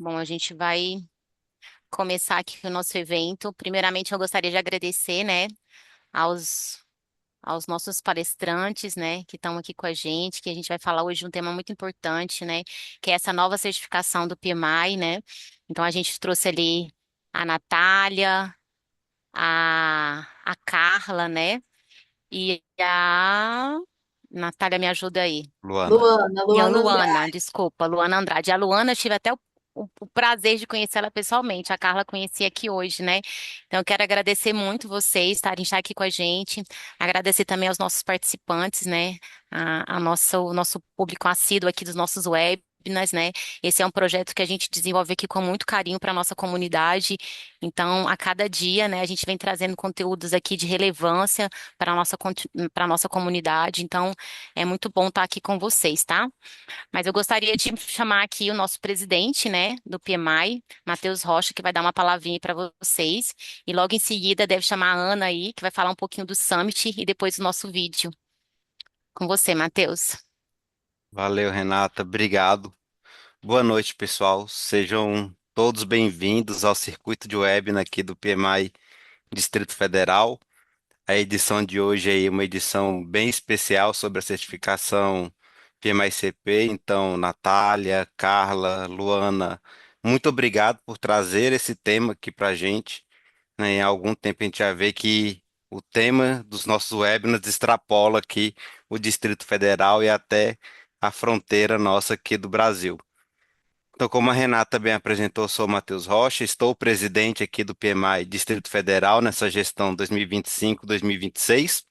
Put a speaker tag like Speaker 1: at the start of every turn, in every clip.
Speaker 1: Bom, a gente vai começar aqui o nosso evento. Primeiramente, eu gostaria de agradecer, né, aos, aos nossos palestrantes, né, que estão aqui com a gente, que a gente vai falar hoje de um tema muito importante, né, que é essa nova certificação do PMI, né. Então, a gente trouxe ali a Natália, a Carla, né, e a Natália, me ajuda aí.
Speaker 2: Luana.
Speaker 3: Luana,
Speaker 1: E a
Speaker 3: Luana
Speaker 1: Luana,
Speaker 3: Andrade.
Speaker 1: desculpa, Luana Andrade. A Luana, eu tive até o prazer de conhecê-la pessoalmente. A Carla conheci aqui hoje, né? Então, eu quero agradecer muito vocês estar aqui com a gente. Agradecer também aos nossos participantes, né? O nosso público assíduo aqui dos nossos webinars, né? Esse é um projeto que a gente desenvolve aqui com muito carinho para a nossa comunidade. Então, a cada dia, né, a gente vem trazendo conteúdos aqui de relevância para a nossa comunidade. Então, é muito bom estar aqui com vocês, tá? Mas eu gostaria de chamar aqui o nosso presidente, né, do PMI, Matheus Rocha, que vai dar uma palavrinha para vocês. E logo em seguida deve chamar a Ana aí, que vai falar um pouquinho do Summit e depois do nosso vídeo. Com você, Matheus.
Speaker 2: Valeu, Renata. Obrigado. Boa noite, pessoal. Sejam todos bem-vindos ao circuito de webinar aqui do PMI Distrito Federal. A edição de hoje é uma edição bem especial sobre a certificação PMI-CP. Então, Natália, Carla, Luana, muito obrigado por trazer esse tema aqui para a gente, né? Em algum tempo a gente já vê que o tema dos nossos webinars extrapola aqui o Distrito Federal e até a fronteira nossa aqui do Brasil. Então, como a Renata bem apresentou, sou o Matheus Rocha, estou presidente aqui do PMI Distrito Federal nessa gestão 2025-2026.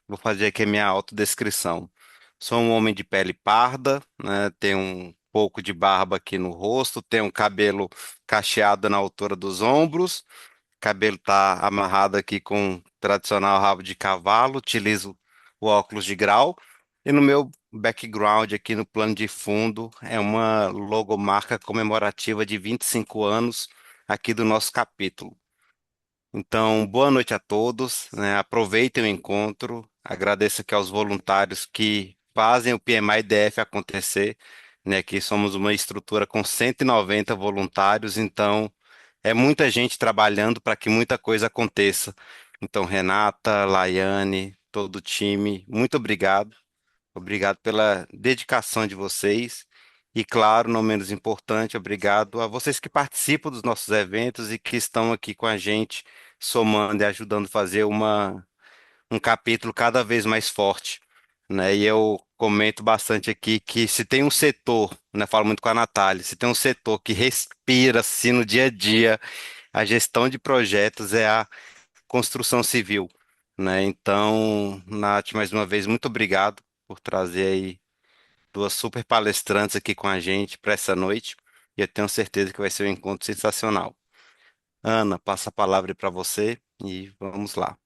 Speaker 2: Vou fazer aqui a minha autodescrição. Sou um homem de pele parda, né, tenho um pouco de barba aqui no rosto, tenho um cabelo cacheado na altura dos ombros, cabelo tá amarrado aqui com o tradicional rabo de cavalo, utilizo o óculos de grau. E no meu background aqui no plano de fundo é uma logomarca comemorativa de 25 anos aqui do nosso capítulo. Então, boa noite a todos, né? Aproveitem o encontro. Agradeço aqui aos voluntários que fazem o PMI-DF acontecer, né? Que somos uma estrutura com 190 voluntários, então é muita gente trabalhando para que muita coisa aconteça. Então, Renata, Laiane, todo o time, muito obrigado. Obrigado pela dedicação de vocês. E, claro, não menos importante, obrigado a vocês que participam dos nossos eventos e que estão aqui com a gente, somando e ajudando a fazer um capítulo cada vez mais forte, né? E eu comento bastante aqui que se tem um setor, né, falo muito com a Natália, se tem um setor que respira assim no dia a dia, a gestão de projetos é a construção civil, né? Então, Nath, mais uma vez, muito obrigado por trazer aí duas super palestrantes aqui com a gente para essa noite. E eu tenho certeza que vai ser um encontro sensacional. Ana, passa a palavra para você e vamos lá.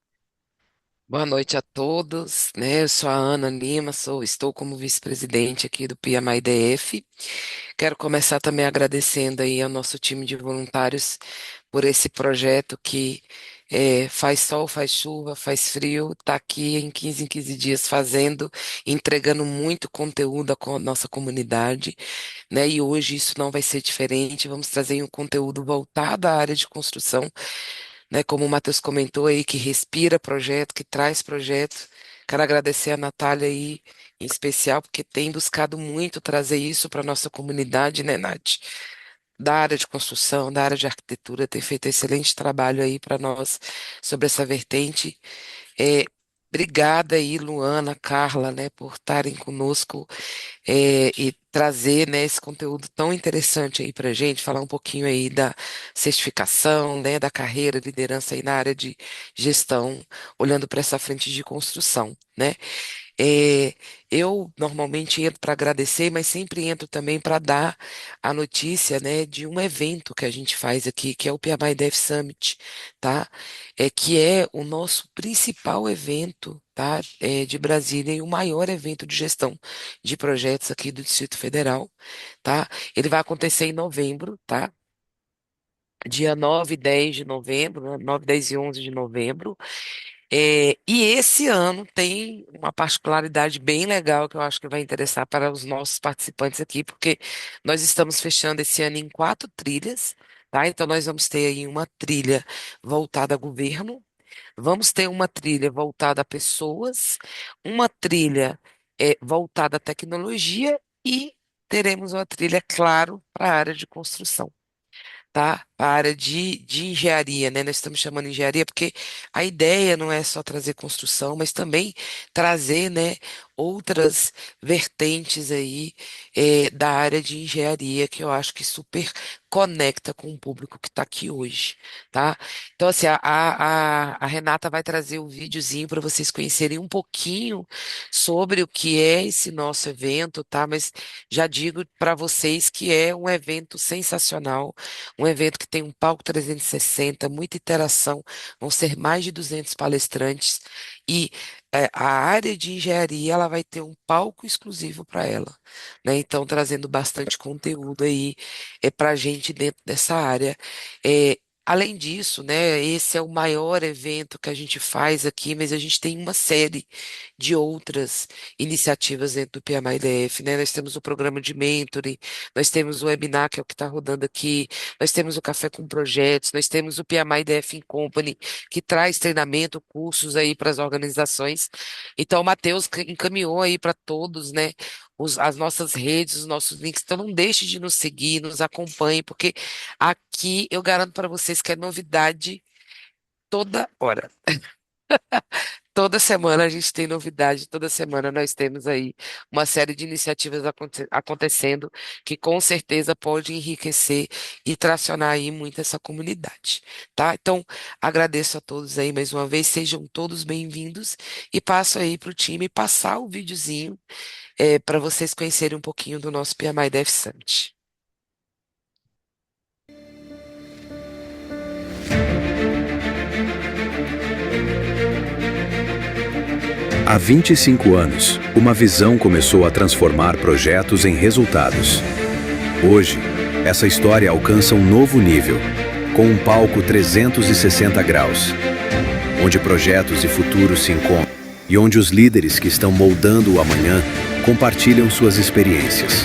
Speaker 4: Boa noite a todos, né? Eu sou a Ana Lima, estou como vice-presidente aqui do PMI-DF. Quero começar também agradecendo aí ao nosso time de voluntários por esse projeto que faz sol, faz chuva, faz frio, está aqui em 15 dias fazendo, entregando muito conteúdo à nossa comunidade, né? E hoje isso não vai ser diferente. Vamos trazer um conteúdo voltado à área de construção, né? Como o Matheus comentou aí, que respira projeto, que traz projeto. Quero agradecer a Natália aí, em especial, porque tem buscado muito trazer isso para a nossa comunidade, né, Nath? Da área de construção, da área de arquitetura, tem feito excelente trabalho aí para nós sobre essa vertente. É, obrigada aí, Luana, Carla, né, por estarem conosco e trazer, né, esse conteúdo tão interessante aí para a gente, falar um pouquinho aí da certificação, né, da carreira, liderança aí na área de gestão, olhando para essa frente de construção, né? É, eu normalmente entro para agradecer, mas sempre entro também para dar a notícia, né, de um evento que a gente faz aqui, que é o PMI Dev Summit, tá? Que é o nosso principal evento, tá? De Brasília e o maior evento de gestão de projetos aqui do Distrito Federal, tá? Ele vai acontecer em novembro, tá? Dia 9 e 10 de novembro, né? 9, 10 e 11 de novembro. E esse ano tem uma particularidade bem legal que eu acho que vai interessar para os nossos participantes aqui, porque nós estamos fechando esse ano em 4 trilhas, tá? Então nós vamos ter aí uma trilha voltada a governo, vamos ter uma trilha voltada a pessoas, uma trilha voltada à tecnologia e teremos uma trilha, claro, para a área de construção, tá? A área de engenharia, né? Nós estamos chamando de engenharia porque a ideia não é só trazer construção, mas também trazer, né, outras vertentes aí da área de engenharia que eu acho que super conecta com o público que está aqui hoje, tá? Então, assim, a Renata vai trazer o videozinho para vocês conhecerem um pouquinho sobre o que é esse nosso evento, tá? Mas já digo para vocês que é um evento sensacional, um evento que tem um palco 360, muita interação, vão ser mais de 200 palestrantes e a área de engenharia ela vai ter um palco exclusivo para ela, né? Então trazendo bastante conteúdo aí para a gente dentro dessa área. É, Além disso, né, esse é o maior evento que a gente faz aqui, mas a gente tem uma série de outras iniciativas dentro do PMI-DF, né? Nós temos o programa de mentoring, nós temos o webinar, que é o que está rodando aqui, nós temos o Café com Projetos, nós temos o PMI DF in Company, que traz treinamento, cursos aí para as organizações. Então, o Matheus encaminhou aí para todos, né, as nossas redes, os nossos links. Então, não deixe de nos seguir, nos acompanhe, porque aqui eu garanto para vocês que é novidade toda hora. Toda semana a gente tem novidade, toda semana nós temos aí uma série de iniciativas acontecendo que com certeza pode enriquecer e tracionar aí muito essa comunidade, tá? Então, agradeço a todos aí mais uma vez, sejam todos bem-vindos e passo aí para o time passar o videozinho para vocês conhecerem um pouquinho do nosso PMI Dev Summit.
Speaker 3: Há 25 anos, uma visão começou a transformar projetos em resultados. Hoje, essa história alcança um novo nível, com um palco 360 graus, onde projetos e futuros se encontram e onde os líderes que estão moldando o amanhã compartilham suas experiências.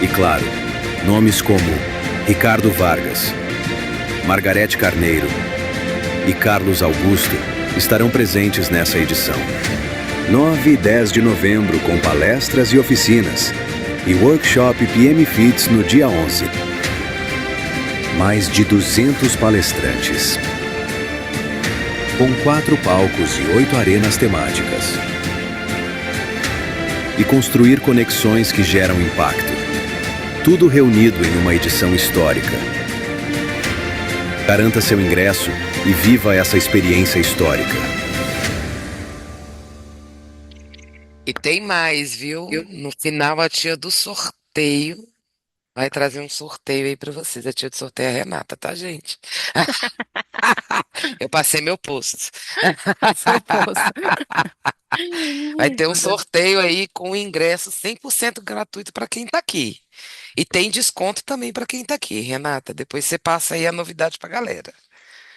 Speaker 3: E claro, nomes como Ricardo Vargas, Margarete Carneiro e Carlos Augusto estarão presentes nessa edição. 9 e 10 de novembro, com palestras e oficinas, e workshop PM Fits no dia 11. Mais de 200 palestrantes, com 4 palcos e 8 arenas temáticas. E construir conexões que geram impacto. Tudo reunido em uma edição histórica. Garanta seu ingresso e viva essa experiência histórica.
Speaker 4: E tem mais, viu? No final, a tia do sorteio vai trazer um sorteio aí para vocês. A tia do sorteio é a Renata, tá, gente? Eu passei meu posto.
Speaker 1: Seu poço.
Speaker 4: Vai ter um sorteio aí com ingresso 100% gratuito para quem tá aqui. E tem desconto também para quem tá aqui, Renata. Depois você passa aí a novidade pra galera.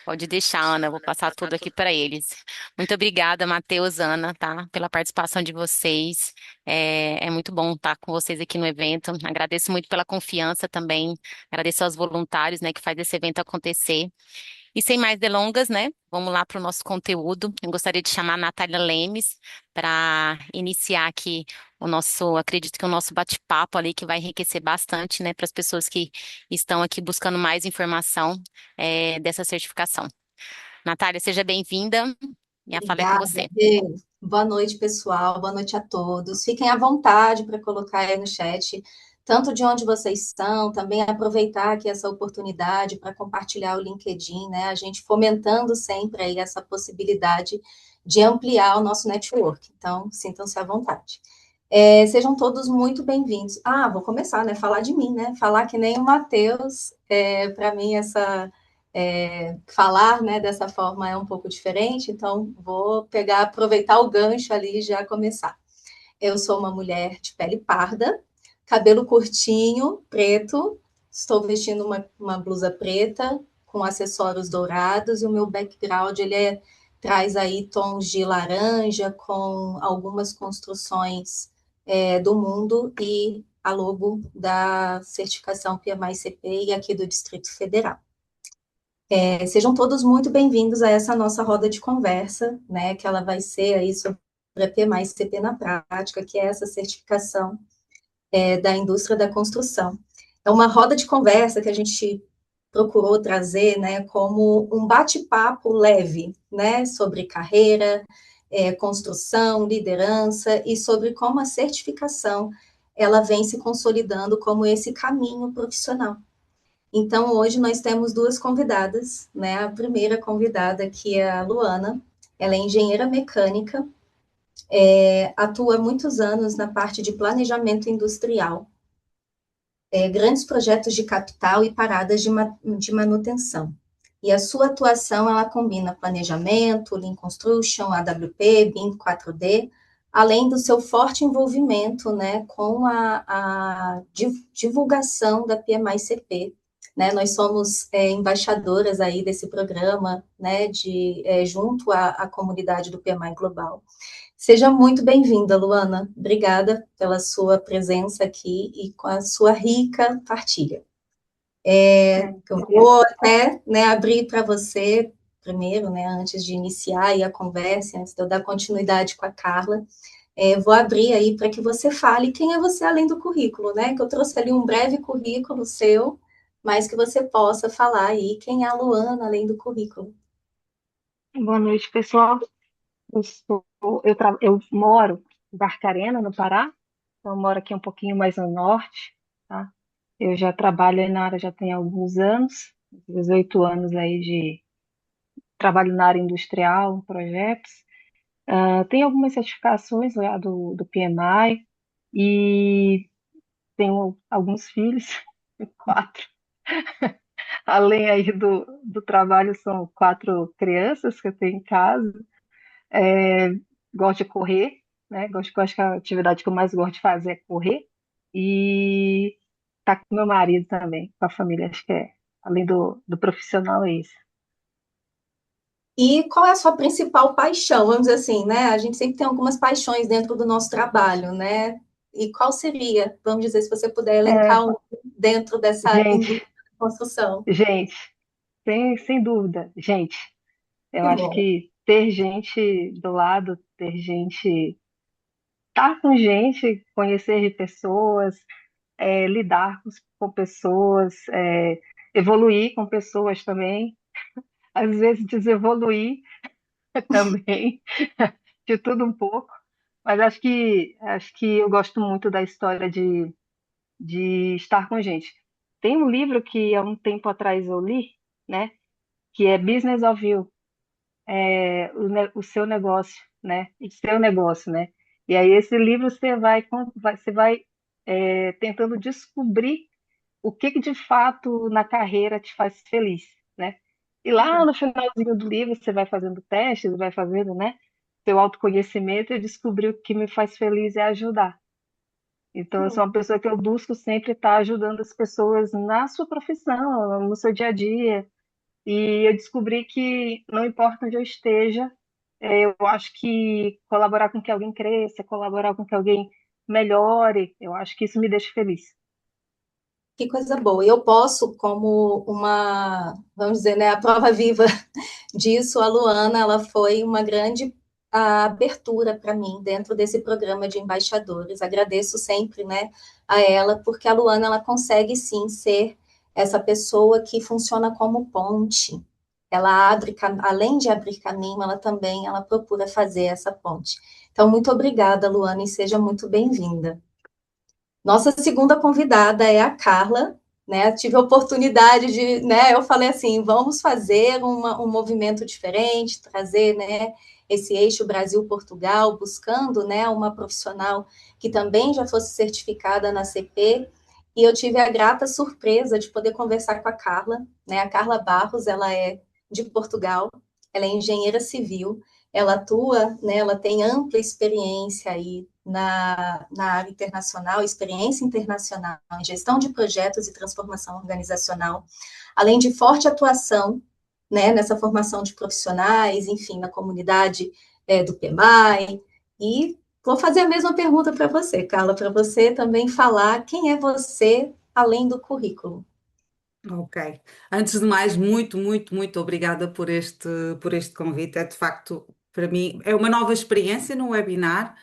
Speaker 1: Pode deixar, Ana, eu vou passar tudo aqui para eles. Muito obrigada, Matheus, Ana, tá, pela participação de vocês. É muito bom estar com vocês aqui no evento. Agradeço muito pela confiança também. Agradeço aos voluntários, né, que faz esse evento acontecer. E sem mais delongas, né? Vamos lá para o nosso conteúdo. Eu gostaria de chamar a Natália Lemes para iniciar aqui acredito que o nosso bate-papo ali, que vai enriquecer bastante, né, para as pessoas que estão aqui buscando mais informação dessa certificação. Natália, seja bem-vinda e a fala é com
Speaker 5: Obrigada,
Speaker 1: você.
Speaker 5: Rê. Boa noite, pessoal. Boa noite a todos. Fiquem à vontade para colocar aí no chat, tanto de onde vocês são, também aproveitar aqui essa oportunidade para compartilhar o LinkedIn, né? A gente fomentando sempre aí essa possibilidade de ampliar o nosso network. Então, sintam-se à vontade. Sejam todos muito bem-vindos. Ah, vou começar, né? Falar de mim, né? Falar que nem o Matheus, para mim, falar, né, dessa forma é um pouco diferente, então vou aproveitar o gancho ali e já começar. Eu sou uma mulher de pele parda, cabelo curtinho, preto, estou vestindo uma blusa preta com acessórios dourados e o meu background ele é traz aí tons de laranja com algumas construções do mundo e a logo da certificação PMI-CP e aqui do Distrito Federal. Sejam todos muito bem-vindos a essa nossa roda de conversa, né, que ela vai ser aí sobre a PMI-CP na prática, que é essa certificação da indústria da construção. É uma roda de conversa que a gente procurou trazer, né, como um bate-papo leve, né, sobre carreira, construção, liderança e sobre como a certificação ela vem se consolidando como esse caminho profissional. Então, hoje nós temos duas convidadas, né? A primeira convidada, que é a Luana, ela é engenheira mecânica, atua há muitos anos na parte de planejamento industrial, grandes projetos de capital e paradas de manutenção. E a sua atuação, ela combina planejamento, Lean Construction, AWP, BIM 4D, além do seu forte envolvimento, né, com a divulgação da PMI-CP, né, nós somos embaixadoras aí desse programa, né, junto à comunidade do PMI Global. Seja muito bem-vinda, Luana. Obrigada pela sua presença aqui e com a sua rica partilha. Eu vou até, né, abrir para você primeiro, né, antes de iniciar aí a conversa, antes de eu dar continuidade com a Carla, vou abrir aí para que você fale quem é você além do currículo, né? Que eu trouxe ali um breve currículo seu, mas que você possa falar aí quem é a Luana além do currículo.
Speaker 6: Boa noite, pessoal. Eu moro em Barcarena, no Pará. Então, eu moro aqui um pouquinho mais no norte, tá? Eu já trabalho aí na área já tem alguns anos, 18 anos aí de trabalho na área industrial, projetos. Tenho algumas certificações lá do PMI e tenho alguns filhos, quatro. Além aí do trabalho, são quatro crianças que eu tenho em casa. É, Gosto de correr, né? Acho que a atividade que eu mais gosto de fazer é correr. E tá com meu marido também, com a família, acho que além do profissional, é isso.
Speaker 5: E qual é a sua principal paixão? Vamos dizer assim, né? A gente sempre tem algumas paixões dentro do nosso trabalho, né? E qual seria, vamos dizer, se você puder
Speaker 6: É,
Speaker 5: elencar um dentro dessa
Speaker 6: gente,
Speaker 5: indústria de construção?
Speaker 6: gente, sem dúvida, gente, eu
Speaker 5: Que
Speaker 6: acho
Speaker 5: bom.
Speaker 6: que ter gente do lado, ter gente, estar com gente, conhecer pessoas, lidar com pessoas, evoluir com pessoas também, às vezes desevoluir também, de tudo um pouco. Mas acho que eu gosto muito da história de estar com gente. Tem um livro que há um tempo atrás eu li, né, que é Business of You, o seu negócio, né, o seu negócio, né. E aí esse livro você vai tentando descobrir o que que de fato na carreira te faz feliz, né? E lá no finalzinho do livro você vai fazendo testes, vai fazendo, né, seu autoconhecimento e descobrir o que me faz feliz é ajudar. Então, eu sou uma pessoa que eu busco sempre estar ajudando as pessoas na sua profissão, no seu dia a dia. E eu descobri que não importa onde eu esteja, eu acho que colaborar com que alguém cresça, colaborar com que alguém melhore, eu acho que isso me deixa feliz.
Speaker 5: Que coisa boa. E eu posso, como uma, vamos dizer, né, a prova viva disso, a Luana, ela foi uma grande abertura para mim dentro desse programa de embaixadores. Agradeço sempre, né, a ela, porque a Luana, ela consegue sim ser essa pessoa que funciona como ponte. Ela abre, além de abrir caminho, ela procura fazer essa ponte. Então, muito obrigada, Luana, e seja muito bem-vinda. Nossa segunda convidada é a Carla, né? Tive a oportunidade de, né? Eu falei assim, vamos fazer um movimento diferente, trazer, né? Esse eixo Brasil-Portugal, buscando, né? Uma profissional que também já fosse certificada na CP. E eu tive a grata surpresa de poder conversar com a Carla, né? A Carla Barros, ela é de Portugal, ela é engenheira civil, ela atua, né? Ela tem ampla experiência aí na área internacional, experiência internacional em gestão de projetos e transformação organizacional, além de forte atuação né, nessa formação de profissionais, enfim, na comunidade do PMI. E vou fazer a mesma pergunta para você, Carla, para você também falar quem é você além do currículo.
Speaker 7: Ok. Antes de mais, muito, muito, muito obrigada por este convite. É de facto, para mim, é uma nova experiência no webinar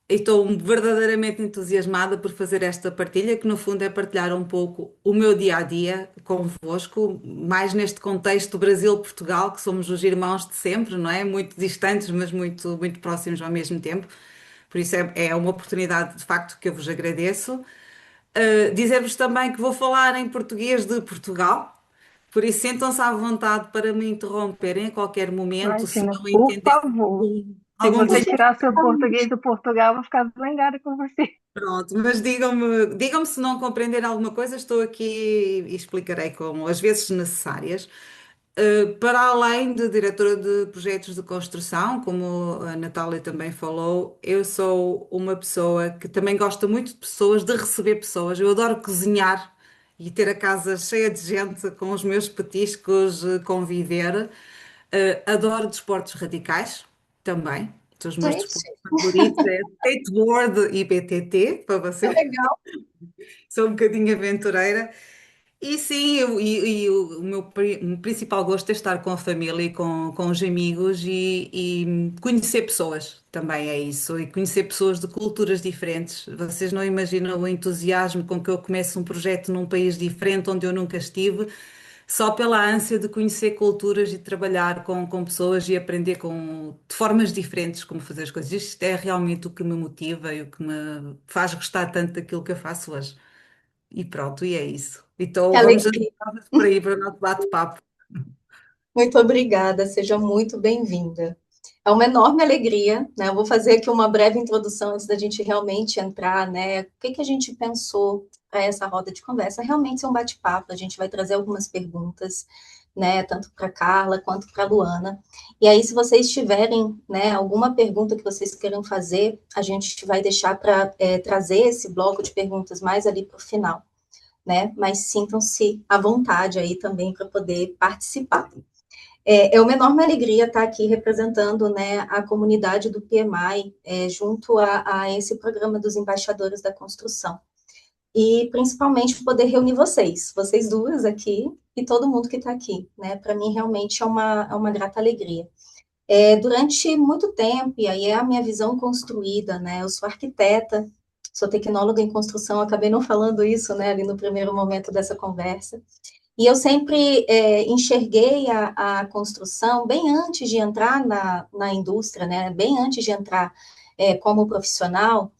Speaker 7: e estou verdadeiramente entusiasmada por fazer esta partilha, que no fundo é partilhar um pouco o meu dia a dia convosco, mais neste contexto Brasil-Portugal, que somos os irmãos de sempre, não é? Muito distantes, mas muito, muito próximos ao mesmo tempo. Por isso é uma oportunidade de facto que eu vos agradeço. Dizer-vos também que vou falar em português de Portugal, por isso sintam-se à vontade para me interromperem a qualquer momento, se
Speaker 6: Imagina,
Speaker 7: não
Speaker 6: por
Speaker 7: entenderem
Speaker 6: favor. Se
Speaker 7: algum
Speaker 6: você
Speaker 7: desenho.
Speaker 6: tirar seu português do Portugal, eu vou ficar zangada com você.
Speaker 7: Pronto, mas digam-me se não compreender alguma coisa, estou aqui e explicarei como as vezes necessárias. Para além de diretora de projetos de construção, como a Natália também falou, eu sou uma pessoa que também gosta muito de pessoas, de receber pessoas. Eu adoro cozinhar e ter a casa cheia de gente com os meus petiscos, conviver. Adoro desportos radicais também. Os meus
Speaker 5: Gente,
Speaker 7: desportos favoritos é skateboard e BTT, para
Speaker 5: que
Speaker 7: você.
Speaker 5: legal.
Speaker 7: Sou um bocadinho aventureira. E sim, e o meu principal gosto é estar com a família e com os amigos e conhecer pessoas, também é isso, e conhecer pessoas de culturas diferentes. Vocês não imaginam o entusiasmo com que eu começo um projeto num país diferente onde eu nunca estive, só pela ânsia de conhecer culturas e trabalhar com pessoas e aprender de formas diferentes como fazer as coisas. Isto é realmente o que me motiva e o que me faz gostar tanto daquilo que eu faço hoje. E pronto, e é isso.
Speaker 5: Que
Speaker 7: Então vamos
Speaker 5: alegria.
Speaker 7: ansiosos por aí para o nosso bate-papo.
Speaker 5: Muito obrigada, seja muito bem-vinda. É uma enorme alegria, né? Eu vou fazer aqui uma breve introdução antes da gente realmente entrar, né? O que que a gente pensou para essa roda de conversa? Realmente é um bate-papo, a gente vai trazer algumas perguntas, né? Tanto para Carla quanto para Luana. E aí, se vocês tiverem, né, alguma pergunta que vocês queiram fazer, a gente vai deixar para trazer esse bloco de perguntas mais ali para o final, né? Mas sintam-se à vontade aí também para poder participar. É uma enorme alegria estar aqui representando, né, a comunidade do PMI, junto a esse programa dos embaixadores da construção. E principalmente poder reunir vocês duas aqui e todo mundo que está aqui, né? Para mim realmente é uma grata alegria. Durante muito tempo, e aí é a minha visão construída, né? Eu sou arquiteta, sou tecnóloga em construção, acabei não falando isso, né, ali no primeiro momento dessa conversa. E eu sempre enxerguei a construção bem antes de entrar na indústria, né? Bem antes de entrar como profissional,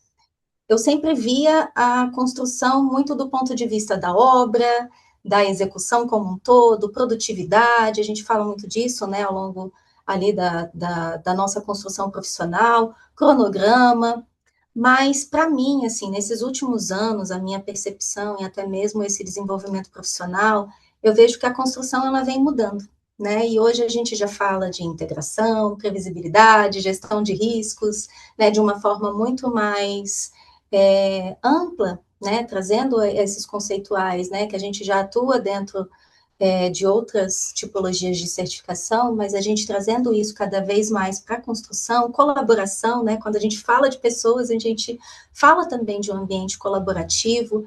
Speaker 5: eu sempre via a construção muito do ponto de vista da obra, da execução como um todo, produtividade, a gente fala muito disso, né, ao longo ali da nossa construção profissional, cronograma, mas, para mim, assim, nesses últimos anos, a minha percepção e até mesmo esse desenvolvimento profissional, eu vejo que a construção ela vem mudando, né? E hoje a gente já fala de integração, previsibilidade, gestão de riscos, né? De uma forma muito mais ampla, né? Trazendo esses conceituais, né? Que a gente já atua dentro de outras tipologias de certificação, mas a gente trazendo isso cada vez mais para a construção, colaboração, né? Quando a gente fala de pessoas, a gente fala também de um ambiente colaborativo,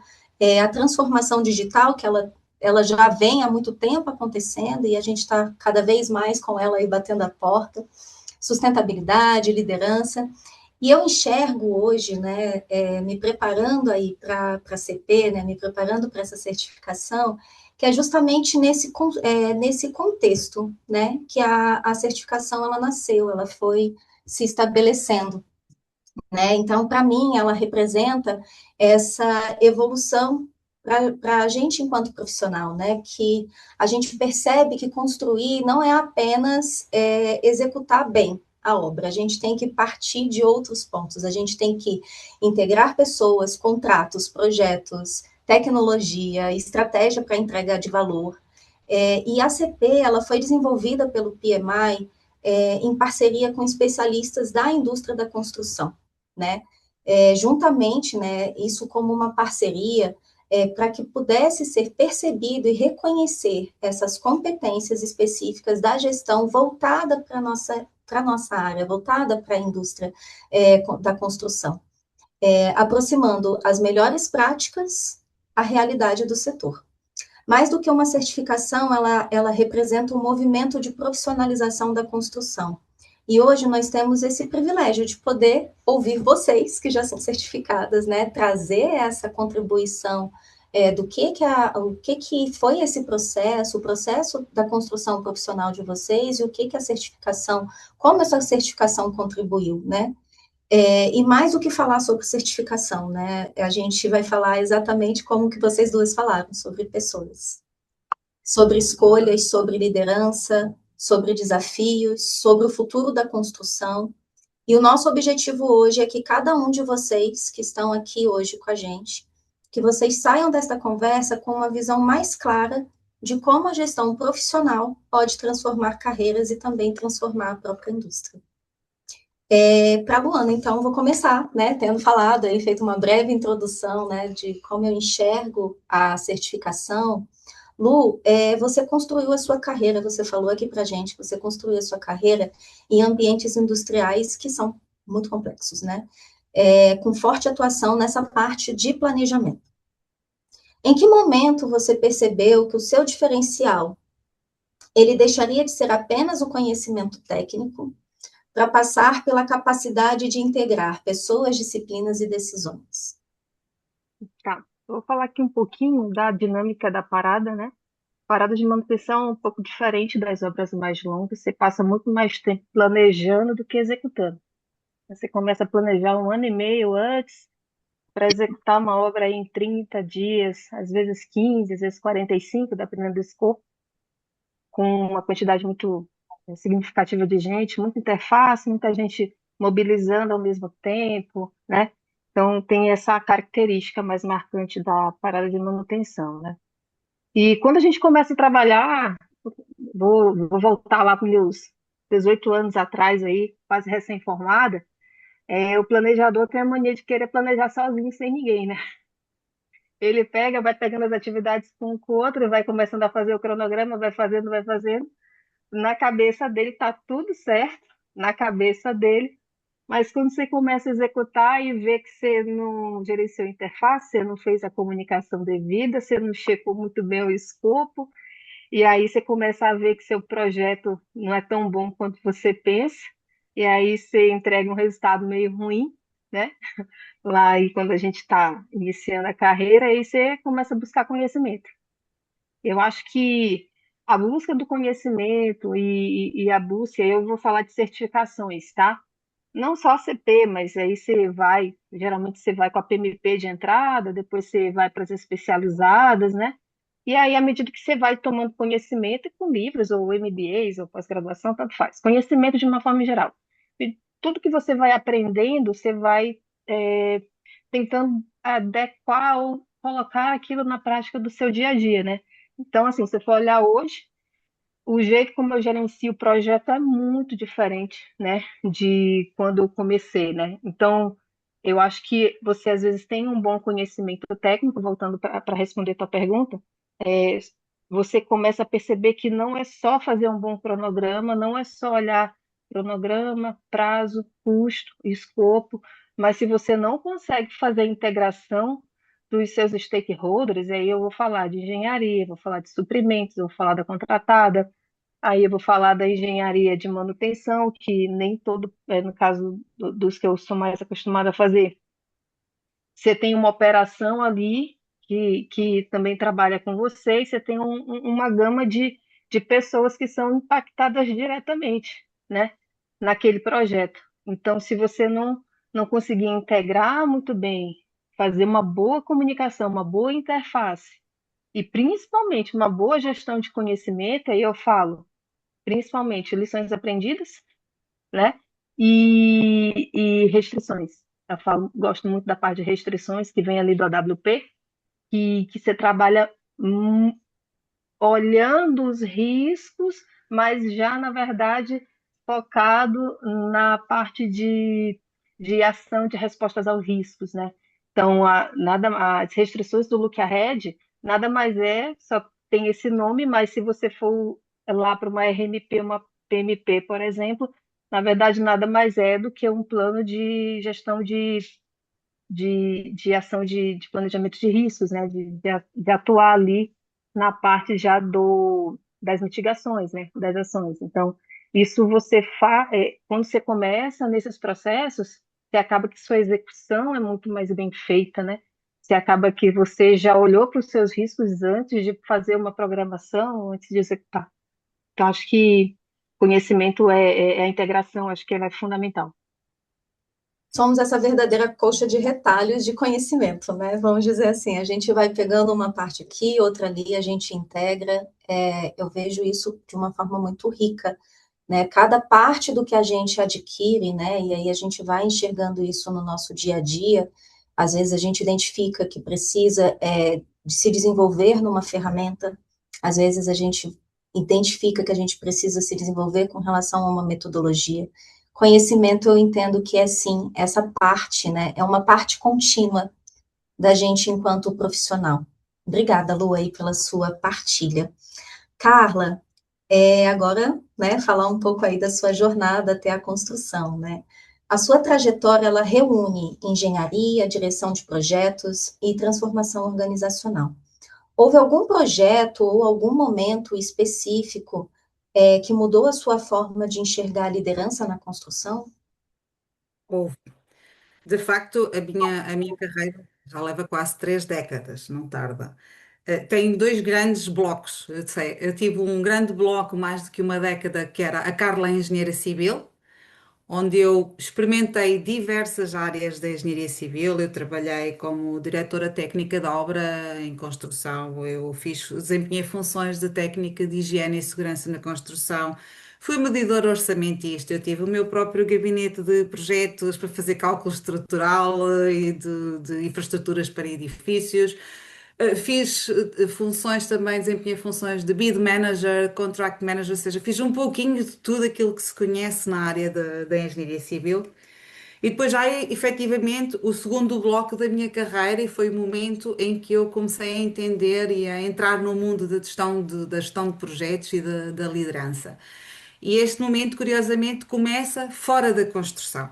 Speaker 5: a transformação digital, que ela já vem há muito tempo acontecendo e a gente está cada vez mais com ela aí batendo a porta, sustentabilidade, liderança. E eu enxergo hoje, né, me preparando aí para a CP, né, me preparando para essa certificação, que é justamente nesse contexto, né, que a certificação ela nasceu, ela foi se estabelecendo, né? Então, para mim, ela representa essa evolução para a gente enquanto profissional, né? Que a gente percebe que construir não é apenas executar bem a obra, a gente tem que partir de outros pontos, a gente tem que integrar pessoas, contratos, projetos, tecnologia, estratégia para entrega de valor. E a CP, ela foi desenvolvida pelo PMI em parceria com especialistas da indústria da construção, né? Juntamente, né, isso como uma parceria, para que pudesse ser percebido e reconhecer essas competências específicas da gestão voltada para a nossa área, voltada para a indústria da construção, aproximando as melhores práticas à realidade do setor. Mais do que uma certificação, ela representa um movimento de profissionalização da construção. E hoje nós temos esse privilégio de poder ouvir vocês, que já são certificadas, né, trazer essa contribuição do o que foi esse processo, o processo da construção profissional de vocês e o que a certificação, como essa certificação contribuiu, né? E mais do que falar sobre certificação, né? A gente vai falar exatamente como que vocês duas falaram, sobre pessoas, sobre escolhas, sobre liderança, sobre desafios, sobre o futuro da construção. E o nosso objetivo hoje é que cada um de vocês que estão aqui hoje com a gente, que vocês saiam desta conversa com uma visão mais clara de como a gestão profissional pode transformar carreiras e também transformar a própria indústria. Para a Luana, então, vou começar, né, tendo falado aí, feito uma breve introdução, né, de como eu enxergo a certificação. Lu, você construiu a sua carreira, você falou aqui para a gente, você construiu a sua carreira em ambientes industriais que são muito complexos, né, com forte atuação nessa parte de planejamento. Em que momento você percebeu que o seu diferencial, ele deixaria de ser apenas o conhecimento técnico para passar pela capacidade de integrar pessoas, disciplinas e decisões?
Speaker 6: Tá, eu vou falar aqui um pouquinho da dinâmica da parada, né? Parada de manutenção é um pouco diferente das obras mais longas, você passa muito mais tempo planejando do que executando. Você começa a planejar 1 ano e meio antes para executar uma obra aí em 30 dias, às vezes 15, às vezes 45, dependendo do escopo, com uma quantidade muito significativa de gente, muita interface, muita gente mobilizando ao mesmo tempo, né? Então, tem essa característica mais marcante da parada de manutenção, né? E quando a gente começa a trabalhar, vou voltar lá para os meus 18 anos atrás, aí, quase recém-formada, o planejador tem a mania de querer planejar sozinho, sem ninguém, né? Ele pega, vai pegando as atividades com o outro, vai começando a fazer o cronograma, vai fazendo, vai fazendo. Na cabeça dele está tudo certo, na cabeça dele, mas quando você começa a executar e vê que você não gerenciou a interface, você não fez a comunicação devida, você não checou muito bem o escopo, e aí você começa a ver que seu projeto não é tão bom quanto você pensa, e aí você entrega um resultado meio ruim, né? Lá e quando a gente está iniciando a carreira, aí você começa a buscar conhecimento. Eu acho que a busca do conhecimento e a busca, eu vou falar de certificações, tá? Não só a CP, mas aí você vai, geralmente você vai com a PMP de entrada, depois você vai para as especializadas, né? E aí, à medida que você vai tomando conhecimento, com livros, ou MBAs, ou pós-graduação, tanto faz, conhecimento de uma forma geral. E tudo que você vai aprendendo, você vai tentando adequar ou colocar aquilo na prática do seu dia a dia, né? Então, assim, se você for olhar hoje, o jeito como eu gerencio o projeto é muito diferente, né, de quando eu comecei, né? Então, eu acho que você às vezes tem um bom conhecimento técnico, voltando para responder tua pergunta, é, você começa a perceber que não é só fazer um bom cronograma, não é só olhar cronograma, prazo, custo, escopo, mas se você não consegue fazer a integração dos seus stakeholders, aí eu vou falar de engenharia, vou falar de suprimentos, eu vou falar da contratada, aí eu vou falar da engenharia de manutenção, que nem todo, no caso dos que eu sou mais acostumada a fazer, você tem uma operação ali que também trabalha com você, e você tem uma gama de pessoas que são impactadas diretamente, né, naquele projeto. Então, se você não conseguir integrar muito bem, fazer uma boa comunicação, uma boa interface, e principalmente uma boa gestão de conhecimento, aí eu falo, principalmente lições aprendidas, né? E restrições. Eu falo, gosto muito da parte de restrições que vem ali do AWP, que você trabalha olhando os riscos, mas já, na verdade, focado na parte de ação de respostas aos riscos, né? Então, as restrições do Look Ahead nada mais só tem esse nome, mas se você for lá para uma RMP, uma PMP, por exemplo, na verdade nada mais é do que um plano de gestão de ação de planejamento de riscos, né? De atuar ali na parte já das mitigações, né? Das ações. Então, isso quando você começa nesses processos, você acaba que sua execução é muito mais bem feita, né? Você acaba que você já olhou para os seus riscos antes de fazer uma programação, antes de executar. Então, acho que conhecimento é a integração, acho que ela é fundamental.
Speaker 5: Somos essa verdadeira colcha de retalhos de conhecimento, né? Vamos dizer assim, a gente vai pegando uma parte aqui, outra ali, a gente integra. Eu vejo isso de uma forma muito rica, né? Cada parte do que a gente adquire, né? E aí a gente vai enxergando isso no nosso dia a dia. Às vezes a gente identifica que precisa de se desenvolver numa ferramenta, às vezes a gente identifica que a gente precisa se desenvolver com relação a uma metodologia. Conhecimento, eu entendo que é sim, essa parte, né? É uma parte contínua da gente enquanto profissional. Obrigada, Lu, aí, pela sua partilha. Carla, agora, né, falar um pouco aí da sua jornada até a construção, né? A sua trajetória, ela reúne engenharia, direção de projetos e transformação organizacional. Houve algum projeto ou algum momento específico que mudou a sua forma de enxergar a liderança na construção?
Speaker 7: Houve. De facto, a minha carreira já leva quase 3 décadas, não tarda. Tem dois grandes blocos. Eu tive um grande bloco mais do que uma década, que era a Carla Engenheira Civil, onde eu experimentei diversas áreas da engenharia civil. Eu trabalhei como diretora técnica de obra em construção, desempenhei funções de técnica de higiene e segurança na construção. Fui medidora orçamentista, eu tive o meu próprio gabinete de projetos para fazer cálculo estrutural e de infraestruturas para edifícios. Fiz funções também, desempenhei funções de bid manager, contract manager, ou seja, fiz um pouquinho de tudo aquilo que se conhece na área da engenharia civil. E depois já é efetivamente o segundo bloco da minha carreira e foi o momento em que eu comecei a entender e a entrar no mundo da gestão de projetos e da liderança. E este momento, curiosamente, começa fora da construção.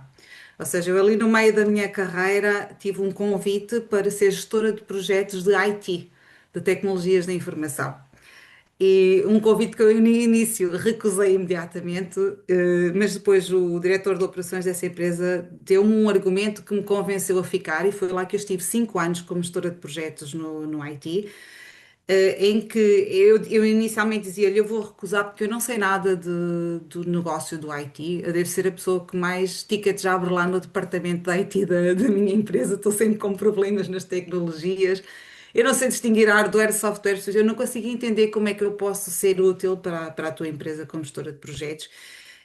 Speaker 7: Ou seja, eu ali no meio da minha carreira tive um convite para ser gestora de projetos de IT, de tecnologias da informação. E um convite que eu no início recusei imediatamente, mas depois o diretor de operações dessa empresa deu-me um argumento que me convenceu a ficar e foi lá que eu estive 5 anos como gestora de projetos no IT, em que eu inicialmente dizia-lhe, eu vou recusar porque eu não sei nada do negócio do IT, eu devo ser a pessoa que mais tickets abre lá no departamento de IT da minha empresa, estou sempre com problemas nas tecnologias, eu não sei distinguir hardware, software, ou seja, eu não consigo entender como é que eu posso ser útil para a tua empresa como gestora de projetos.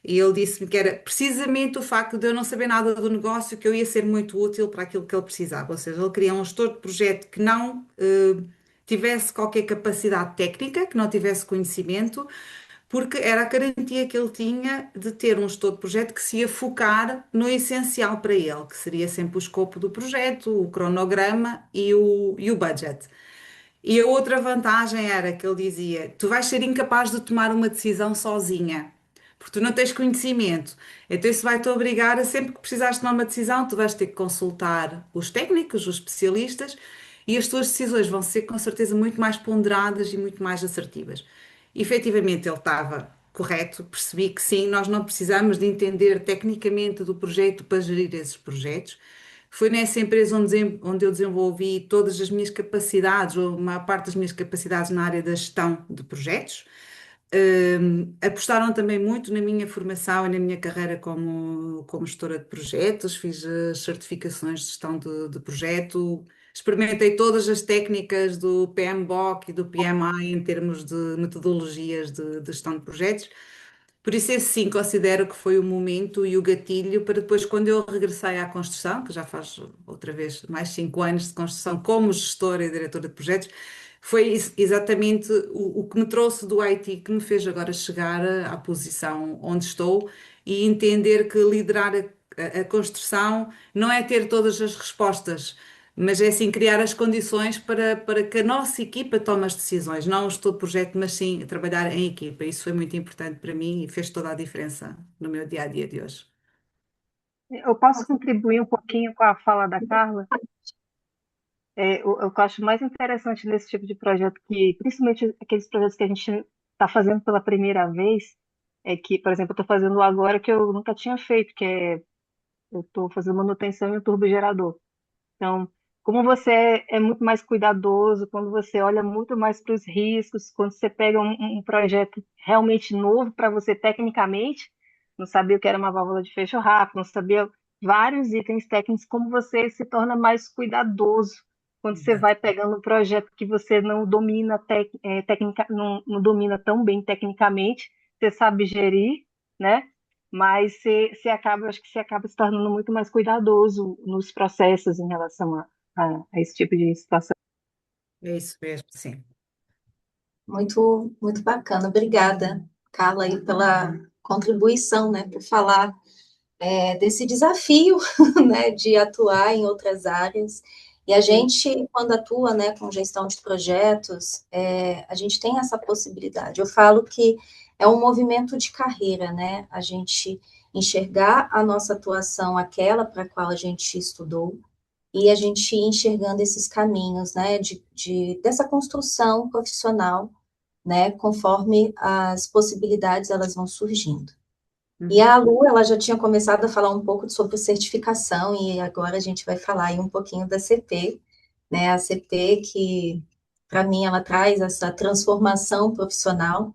Speaker 7: E ele disse-me que era precisamente o facto de eu não saber nada do negócio que eu ia ser muito útil para aquilo que ele precisava. Ou seja, ele queria um gestor de projeto que não tivesse qualquer capacidade técnica, que não tivesse conhecimento, porque era a garantia que ele tinha de ter um gestor de projeto que se ia focar no essencial para ele, que seria sempre o escopo do projeto, o cronograma e o budget. E a outra vantagem era que ele dizia: tu vais ser incapaz de tomar uma decisão sozinha, porque tu não tens conhecimento. Então isso vai-te obrigar a sempre que precisares tomar uma decisão, tu vais ter que consultar os técnicos, os especialistas, e as tuas decisões vão ser com certeza muito mais ponderadas e muito mais assertivas. E, efetivamente ele estava correto, percebi que sim, nós não precisamos de entender tecnicamente do projeto para gerir esses projetos. Foi nessa empresa onde eu desenvolvi todas as minhas capacidades, ou a maior parte das minhas capacidades na área da gestão de projetos. Apostaram também muito na minha formação e na minha carreira como gestora de projetos, fiz as certificações de gestão de projeto, experimentei todas as técnicas do PMBOK e do PMI em termos de metodologias de gestão de projetos. Por isso, esse sim, considero que foi o momento e o gatilho para depois, quando eu regressei à construção, que já faz outra vez mais 5 anos de construção como gestora e diretora de projetos, foi exatamente o que me trouxe do IT, que me fez agora chegar à posição onde estou e entender que liderar a construção não é ter todas as respostas. mas é assim criar as condições para que a nossa equipa tome as decisões, não o estudo de projeto, mas sim trabalhar em equipa. Isso foi muito importante para mim e fez toda a diferença no meu dia a dia de hoje.
Speaker 6: Eu posso contribuir um pouquinho com a fala da Carla? O que eu acho mais interessante nesse tipo de projeto, que principalmente aqueles projetos que a gente está fazendo pela primeira vez, é que, por exemplo, eu estou fazendo agora que eu nunca tinha feito, que é eu estou fazendo manutenção em um turbogerador. Então, como você é muito mais cuidadoso, quando você olha muito mais para os riscos, quando você pega um projeto realmente novo para você tecnicamente, não sabia o que era uma válvula de fecho rápido, não sabia vários itens técnicos, como você se torna mais cuidadoso quando você
Speaker 7: Exato.
Speaker 6: vai pegando um projeto que você não domina, não domina tão bem tecnicamente, você sabe gerir, né? Mas acho que você acaba se tornando muito mais cuidadoso nos processos em relação a esse tipo de situação.
Speaker 7: É isso mesmo, sim.
Speaker 5: Muito, muito bacana. Obrigada, Carla, aí pela contribuição, né, por falar desse desafio, né, de atuar em outras áreas. E a gente, quando atua, né, com gestão de projetos, a gente tem essa possibilidade. Eu falo que é um movimento de carreira, né, a gente enxergar a nossa atuação, aquela para a qual a gente estudou, e a gente ir enxergando esses caminhos, né, dessa construção profissional, né, conforme as possibilidades elas vão surgindo. E
Speaker 7: Uhum.
Speaker 5: a Lu, ela já tinha começado a falar um pouco sobre certificação, e agora a gente vai falar aí um pouquinho da CP, né, a CP que, para mim, ela traz essa transformação profissional.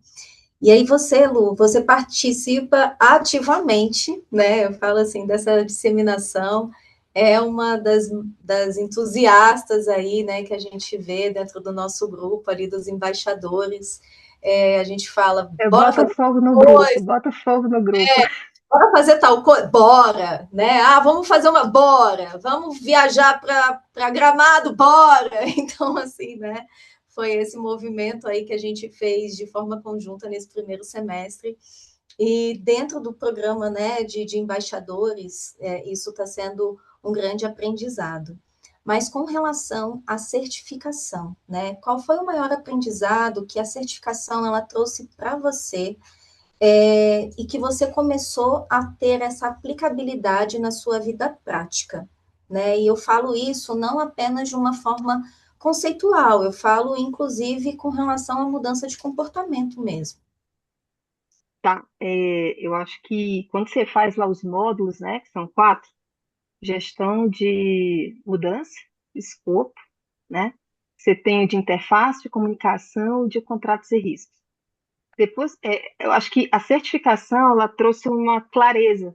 Speaker 5: E aí você, Lu, você participa ativamente, né, eu falo assim, dessa disseminação, é uma das entusiastas aí, né, que a gente vê dentro do nosso grupo ali, dos embaixadores. A gente fala, bora
Speaker 6: Bota
Speaker 5: fazer
Speaker 6: fogo no grupo,
Speaker 5: coisa,
Speaker 6: bota fogo no grupo.
Speaker 5: bora fazer tal coisa, bora, né? Ah, vamos fazer bora, vamos viajar para Gramado, bora. Então, assim, né? Foi esse movimento aí que a gente fez de forma conjunta nesse primeiro semestre. E dentro do programa, né, de embaixadores, isso está sendo um grande aprendizado. Mas com relação à certificação, né? Qual foi o maior aprendizado que a certificação ela trouxe para você, e que você começou a ter essa aplicabilidade na sua vida prática, né? E eu falo isso não apenas de uma forma conceitual, eu falo inclusive com relação à mudança de comportamento mesmo.
Speaker 6: Tá? Eu acho que quando você faz lá os módulos, né, que são 4, gestão de mudança, escopo, né? Você tem o de interface, de comunicação, de contratos e riscos. Depois, eu acho que a certificação ela trouxe uma clareza,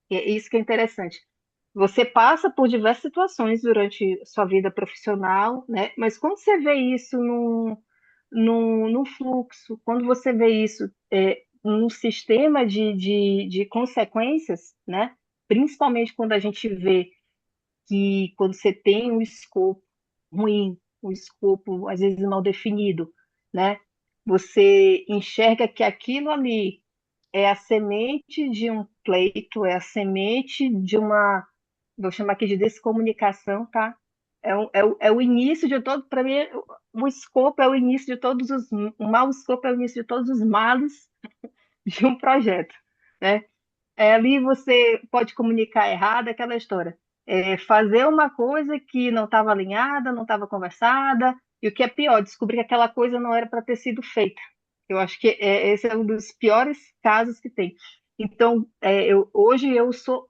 Speaker 6: e é isso que é interessante. Você passa por diversas situações durante sua vida profissional, né? Mas quando você vê isso num fluxo, quando você vê isso num sistema de consequências, né? Principalmente quando a gente vê que quando você tem um escopo ruim, um escopo às vezes mal definido, né? Você enxerga que aquilo ali é a semente de um pleito, é a semente de uma, vou chamar aqui de descomunicação, tá? É o início de todo, para mim, o escopo é o início de todos o mau escopo é o início de todos os males de um projeto, né? Ali você pode comunicar errado aquela história. Fazer uma coisa que não estava alinhada, não estava conversada, e o que é pior, descobrir que aquela coisa não era para ter sido feita. Eu acho que esse é um dos piores casos que tem. Então, hoje eu sou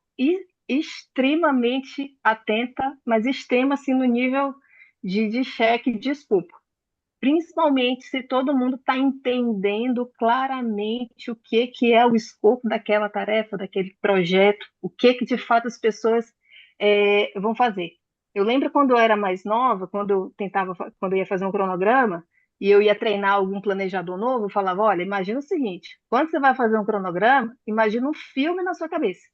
Speaker 6: extremamente atenta, mas extrema assim no nível de cheque de desculpa. Principalmente se todo mundo está entendendo claramente o que é o escopo daquela tarefa, daquele projeto, o que de fato as pessoas vão fazer. Eu lembro quando eu era mais nova, quando eu ia fazer um cronograma e eu ia treinar algum planejador novo, eu falava, olha, imagina o seguinte, quando você vai fazer um cronograma, imagina um filme na sua cabeça.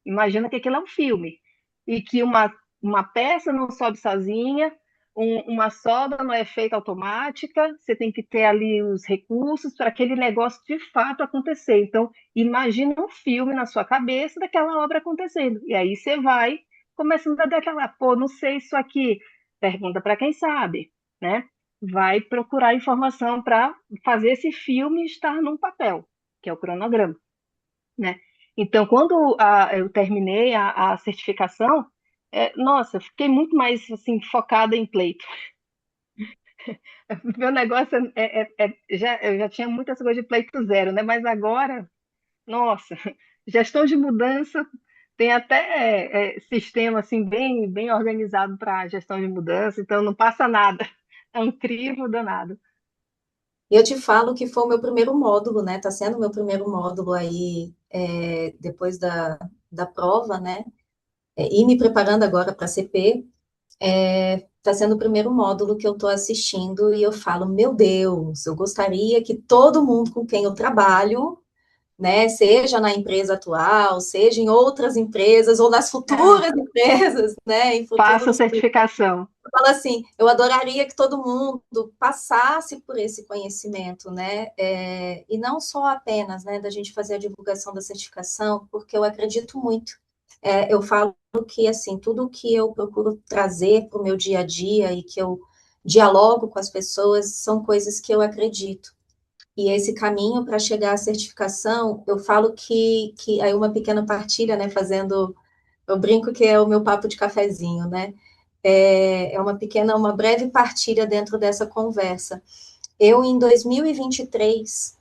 Speaker 6: Imagina que aquilo é um filme e que uma peça não sobe sozinha, uma solda não é feita automática, você tem que ter ali os recursos para aquele negócio de fato acontecer. Então, imagina um filme na sua cabeça daquela obra acontecendo. E aí você vai começando a dar aquela, pô, não sei isso aqui. Pergunta para quem sabe, né? Vai procurar informação para fazer esse filme estar num papel, que é o cronograma, né? Então, quando eu terminei a certificação, nossa, eu fiquei muito mais assim focada em pleito. Meu negócio eu já tinha muitas coisas de pleito zero, né? Mas agora, nossa, gestão de mudança tem até sistema assim bem organizado para gestão de mudança, então não passa nada. É um crivo danado.
Speaker 5: E eu te falo que foi o meu primeiro módulo, né? Está sendo o meu primeiro módulo aí, depois da prova, né? E me preparando agora para a CP, está sendo o primeiro módulo que eu estou assistindo e eu falo, meu Deus, eu gostaria que todo mundo com quem eu trabalho, né, seja na empresa atual, seja em outras empresas ou nas
Speaker 6: Ah,
Speaker 5: futuras empresas, né, em
Speaker 6: faça a
Speaker 5: futuros.
Speaker 6: certificação.
Speaker 5: Eu falo assim, eu adoraria que todo mundo passasse por esse conhecimento, né, e não só apenas, né, da gente fazer a divulgação da certificação, porque eu acredito muito. Eu falo que, assim, tudo que eu procuro trazer para o meu dia a dia e que eu dialogo com as pessoas são coisas que eu acredito. E esse caminho para chegar à certificação, eu falo que aí uma pequena partilha, né, fazendo, eu brinco que é o meu papo de cafezinho, né, uma breve partilha dentro dessa conversa. Eu, em 2023,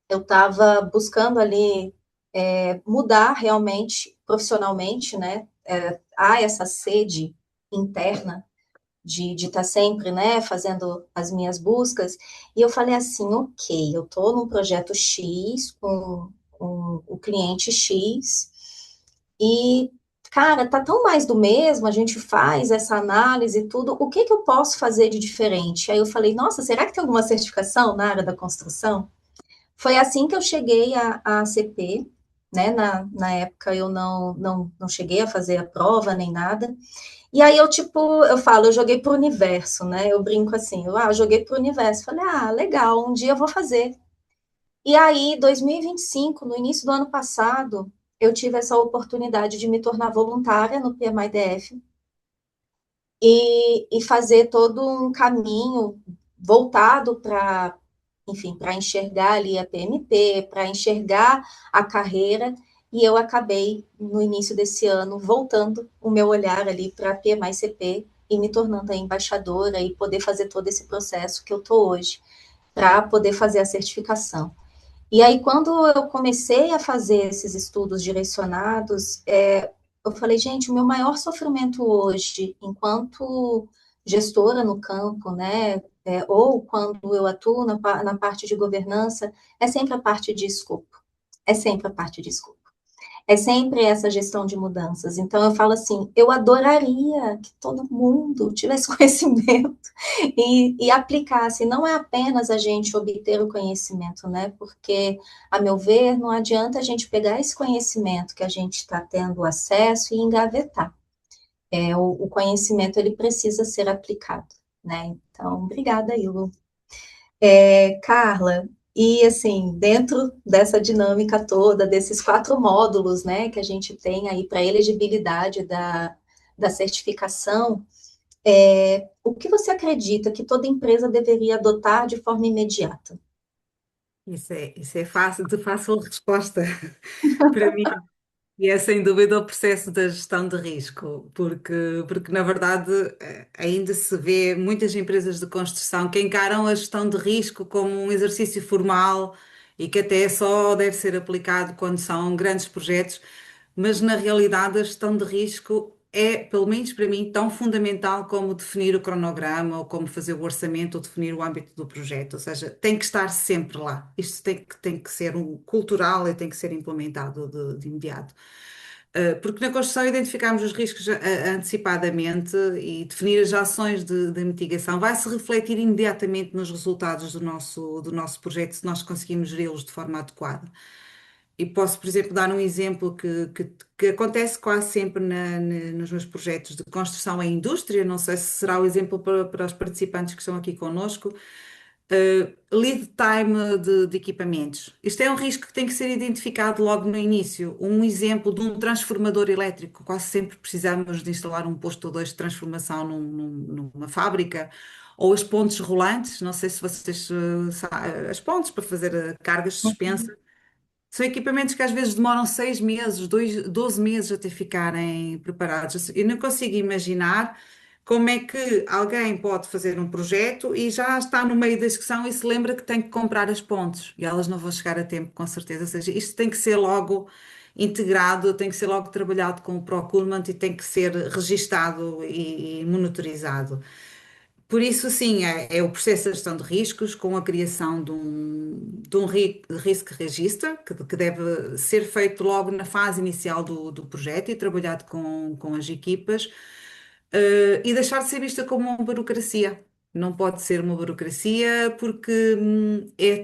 Speaker 5: eu estava buscando ali mudar realmente, profissionalmente, né, há essa sede interna de estar sempre, né, fazendo as minhas buscas, e eu falei assim, ok, eu estou num projeto X com o cliente X, e, cara, tá tão mais do mesmo, a gente faz essa análise e tudo, o que que eu posso fazer de diferente? Aí eu falei, nossa, será que tem alguma certificação na área da construção? Foi assim que eu cheguei à CP, né, na época eu não cheguei a fazer a prova nem nada, e aí eu, tipo, eu falo, eu joguei pro universo, né? Eu brinco assim, eu joguei pro universo. Falei, legal, um dia eu vou fazer. E aí, 2025, no início do ano passado, eu tive essa oportunidade de me tornar voluntária no PMI-DF e fazer todo um caminho voltado para, enfim, para enxergar ali a PMP, para enxergar a carreira, e eu acabei, no início desse ano, voltando o meu olhar ali para a PMI-CP e me tornando a embaixadora e poder fazer todo esse processo que eu estou hoje, para poder fazer a certificação. E aí, quando eu comecei a fazer esses estudos direcionados, eu falei, gente, o meu maior sofrimento hoje, enquanto gestora no campo, né, ou quando eu atuo na parte de governança, é sempre a parte de escopo. É sempre a parte de escopo. É sempre essa gestão de mudanças. Então, eu falo assim, eu adoraria que todo mundo tivesse conhecimento e aplicasse. Não é apenas a gente obter o conhecimento, né? Porque, a meu ver, não adianta a gente pegar esse conhecimento que a gente está tendo acesso e engavetar. O conhecimento, ele precisa ser aplicado, né? Então, obrigada, Ilo. Carla, e assim, dentro dessa dinâmica toda, desses 4 módulos, né, que a gente tem aí para elegibilidade da certificação, o que você acredita que toda empresa deveria adotar de forma imediata?
Speaker 7: Isso é fácil, de fácil resposta para mim. E é sem dúvida o processo da gestão de risco, porque na verdade ainda se vê muitas empresas de construção que encaram a gestão de risco como um exercício formal e que até só deve ser aplicado quando são grandes projetos, mas na realidade a gestão de risco é, pelo menos para mim, tão fundamental como definir o cronograma ou como fazer o orçamento ou definir o âmbito do projeto, ou seja, tem que estar sempre lá. Isto tem que ser um cultural e tem que ser implementado de imediato. Porque na construção identificamos os riscos antecipadamente e definir as ações de mitigação vai se refletir imediatamente nos resultados do nosso projeto se nós conseguimos geri-los de forma adequada. E posso, por exemplo, dar um exemplo que acontece quase sempre nos meus projetos de construção em indústria, não sei se será o exemplo para os participantes que estão aqui conosco. Lead time de equipamentos. Isto é um risco que tem que ser identificado logo no início. Um exemplo de um transformador elétrico, quase sempre precisamos de instalar um posto ou dois de transformação numa fábrica, ou as pontes rolantes, não sei se vocês, as pontes para fazer cargas suspensas. São equipamentos que às vezes demoram 6 meses, 12 meses até ficarem preparados. Eu não consigo imaginar como é que alguém pode fazer um projeto e já está no meio da execução e se lembra que tem que comprar as pontes e elas não vão chegar a tempo, com certeza. Ou seja, isto tem que ser logo integrado, tem que ser logo trabalhado com o procurement e tem que ser registado e monitorizado. Por isso, sim, é o processo de gestão de riscos com a criação de um risk register, que deve ser feito logo na fase inicial do projeto e trabalhado com as equipas, e deixar de ser vista como uma burocracia. Não pode ser uma burocracia porque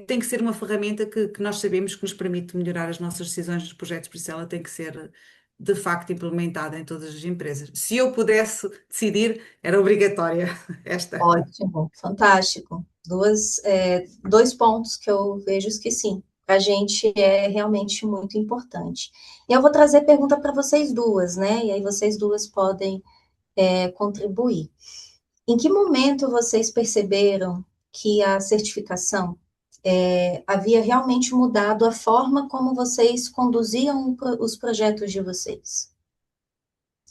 Speaker 7: tem que ser uma ferramenta que nós sabemos que nos permite melhorar as nossas decisões nos projetos, por isso ela tem que ser de facto implementada em todas as empresas. Se eu pudesse decidir, era obrigatória esta.
Speaker 5: Ótimo, fantástico. Dois pontos que eu vejo que sim, para a gente é realmente muito importante. E eu vou trazer pergunta para vocês duas, né? E aí vocês duas podem contribuir. Em que momento vocês perceberam que a certificação havia realmente mudado a forma como vocês conduziam os projetos de vocês?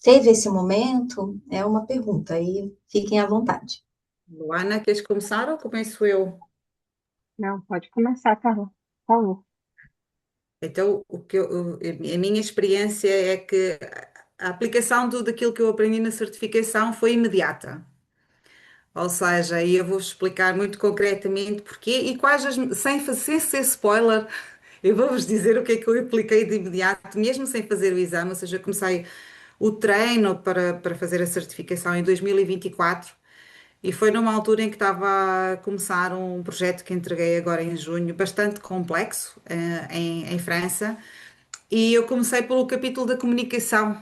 Speaker 5: Teve esse momento? É uma pergunta, aí fiquem à vontade.
Speaker 7: Luana, queres começar ou começo eu?
Speaker 6: Não, pode começar, Carla, por favor.
Speaker 7: Então, a minha experiência é que a aplicação daquilo que eu aprendi na certificação foi imediata. Ou seja, e eu vou explicar muito concretamente porquê e quais sem ser spoiler, eu vou-vos dizer o que é que eu apliquei de imediato, mesmo sem fazer o exame, ou seja, eu comecei o treino para fazer a certificação em 2024 e foi numa altura em que estava a começar um projeto que entreguei agora em junho, bastante complexo, em França, e eu comecei pelo capítulo da comunicação,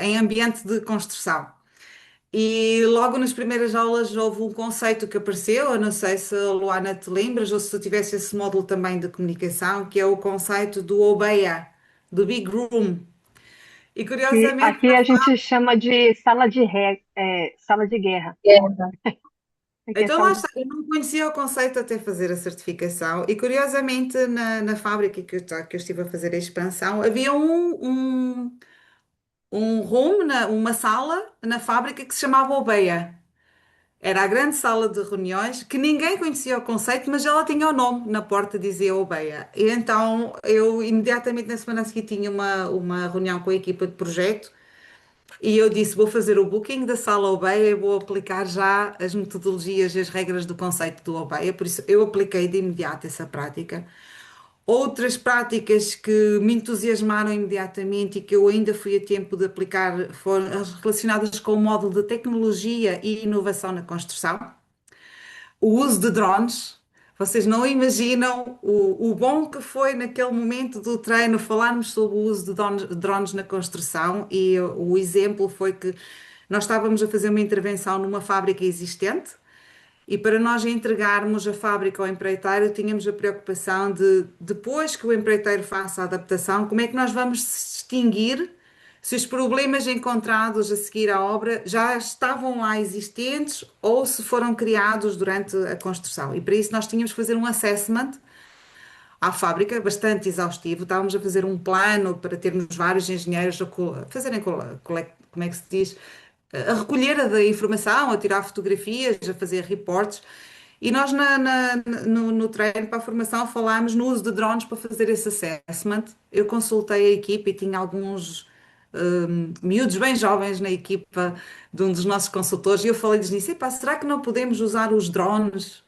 Speaker 7: em ambiente de construção. E logo nas primeiras aulas houve um conceito que apareceu, eu não sei se a Luana te lembras ou se tu tivesse esse módulo também de comunicação, que é o conceito do OBEA, do Big Room. E
Speaker 6: Que
Speaker 7: curiosamente,
Speaker 6: aqui a gente chama de sala de guerra. Aqui é
Speaker 7: então lá
Speaker 6: sala de...
Speaker 7: está, eu não conhecia o conceito até fazer a certificação e curiosamente na fábrica que eu estive a fazer a expansão, havia um room, uma sala na fábrica que se chamava OBEA. Era a grande sala de reuniões que ninguém conhecia o conceito, mas ela tinha o nome na porta, dizia Obeia. E então eu imediatamente na semana seguinte tinha uma reunião com a equipa de projeto e eu disse: vou fazer o booking da sala Obeia e vou aplicar já as metodologias e as regras do conceito do Obeia. Por isso eu apliquei de imediato essa prática. Outras práticas que me entusiasmaram imediatamente e que eu ainda fui a tempo de aplicar foram as relacionadas com o módulo de tecnologia e inovação na construção. O uso de drones. Vocês não imaginam o bom que foi naquele momento do treino falarmos sobre o uso de drones na construção e o exemplo foi que nós estávamos a fazer uma intervenção numa fábrica existente e para nós entregarmos a fábrica ao empreiteiro, tínhamos a preocupação de, depois que o empreiteiro faça a adaptação, como é que nós vamos distinguir se os problemas encontrados a seguir à obra já estavam lá existentes ou se foram criados durante a construção. E para isso nós tínhamos que fazer um assessment à fábrica, bastante exaustivo. Estávamos a fazer um plano para termos vários engenheiros a fazerem, como é que se diz? A recolher a da informação, a tirar fotografias, a fazer reportes. E nós no treino para a formação falámos no uso de drones para fazer esse assessment. Eu consultei a equipe e tinha alguns miúdos bem jovens na equipa de um dos nossos consultores e eu falei-lhes nisso, epá, será que não podemos usar os drones?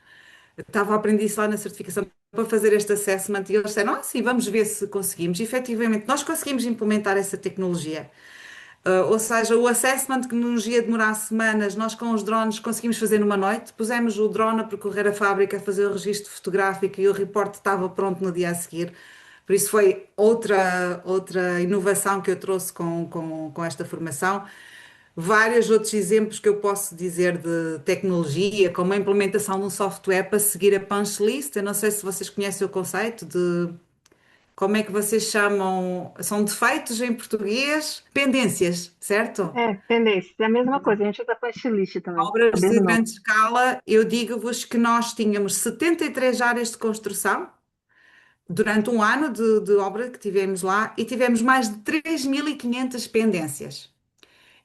Speaker 7: Eu estava a aprender isso lá na certificação para fazer este assessment e eles disseram, sim, vamos ver se conseguimos. E, efetivamente, nós conseguimos implementar essa tecnologia. Ou seja, o assessment que nos ia demorar semanas, nós com os drones conseguimos fazer numa noite. Pusemos o drone a percorrer a fábrica, a fazer o registro fotográfico e o reporte estava pronto no dia a seguir. Por isso foi outra inovação que eu trouxe com esta formação. vários outros exemplos que eu posso dizer de tecnologia, como a implementação de um software para seguir a punch list. Eu não sei se vocês conhecem o conceito de como é que vocês chamam, são defeitos em português? Pendências, certo?
Speaker 6: Tendência. É a mesma coisa, a gente usa punch list também,
Speaker 7: Obras
Speaker 6: saber
Speaker 7: de
Speaker 6: o nome.
Speaker 7: grande escala, eu digo-vos que nós tínhamos 73 áreas de construção durante um ano de obra que tivemos lá e tivemos mais de 3.500 pendências.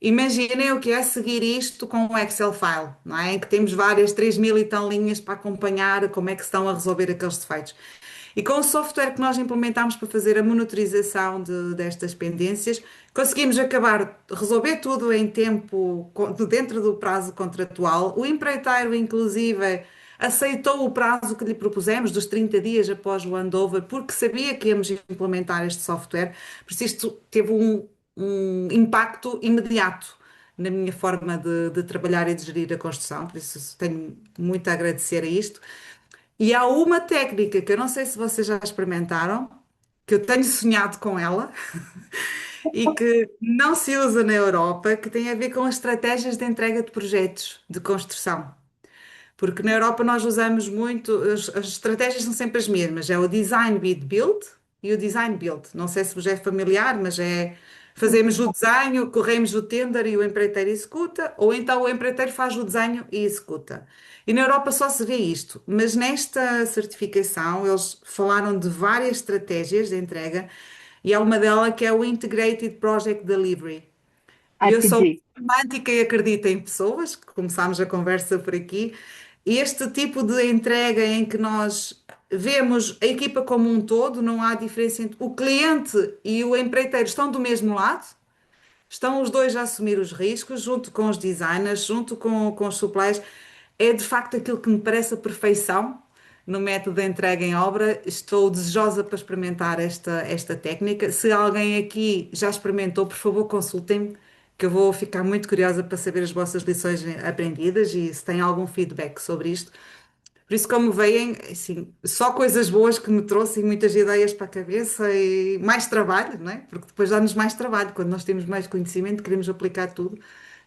Speaker 7: Imaginem o que é seguir isto com um Excel file, não é? Em que temos várias 3.000 e tal linhas para acompanhar como é que se estão a resolver aqueles defeitos. E com o software que nós implementámos para fazer a monitorização destas pendências, conseguimos acabar, resolver tudo em tempo, dentro do prazo contratual. O empreiteiro, inclusive, aceitou o prazo que lhe propusemos, dos 30 dias após o handover, porque sabia que íamos implementar este software. Por isso, isto teve um impacto imediato na minha forma de trabalhar e de gerir a construção. Por isso, tenho muito a agradecer a isto. E há uma técnica que eu não sei se vocês já experimentaram, que eu tenho sonhado com ela e que não se usa na Europa, que tem a ver com as estratégias de entrega de projetos de construção. Porque na Europa nós usamos muito, as estratégias são sempre as mesmas, é o design bid build e o design build. Não sei se vos é familiar, mas é fazemos o desenho, corremos o tender e o empreiteiro executa, ou então o empreiteiro faz o desenho e executa. E na Europa só se vê isto, mas nesta certificação eles falaram de várias estratégias de entrega e há uma delas que é o Integrated Project Delivery. E eu sou
Speaker 6: IPD.
Speaker 7: romântica e acredito em pessoas, que começámos a conversa por aqui. Este tipo de entrega em que nós vemos a equipa como um todo, não há diferença entre o cliente e o empreiteiro estão do mesmo lado, estão os dois a assumir os riscos, junto com os designers, junto com os suppliers. É de facto aquilo que me parece a perfeição no método de entrega em obra. Estou desejosa para experimentar esta técnica. Se alguém aqui já experimentou, por favor, consultem-me, que eu vou ficar muito curiosa para saber as vossas lições aprendidas e se têm algum feedback sobre isto. Por isso, como veem, assim, só coisas boas que me trouxe e muitas ideias para a cabeça e mais trabalho, não é? Porque depois dá-nos mais trabalho. Quando nós temos mais conhecimento, queremos aplicar tudo.